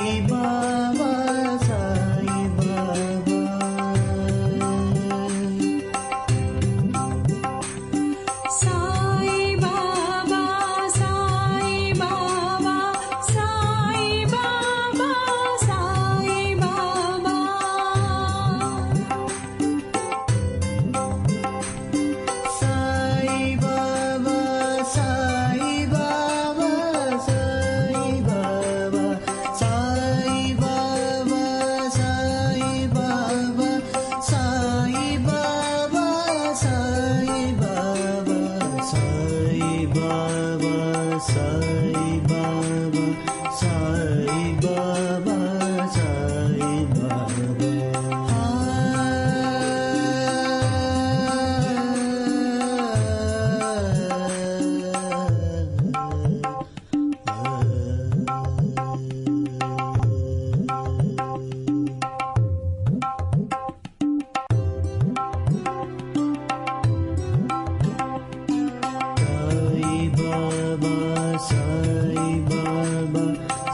బాబా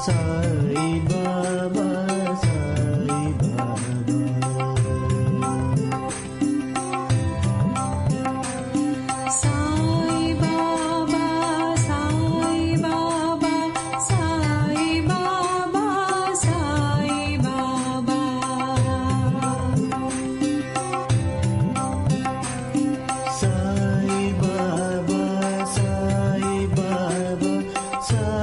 సాయి బాబా సాయి బాబా సాయి బాబా సాయి బాబా సాయి బాబా సాయి బాబా సాయి బాబా సాయి బాబా సాయి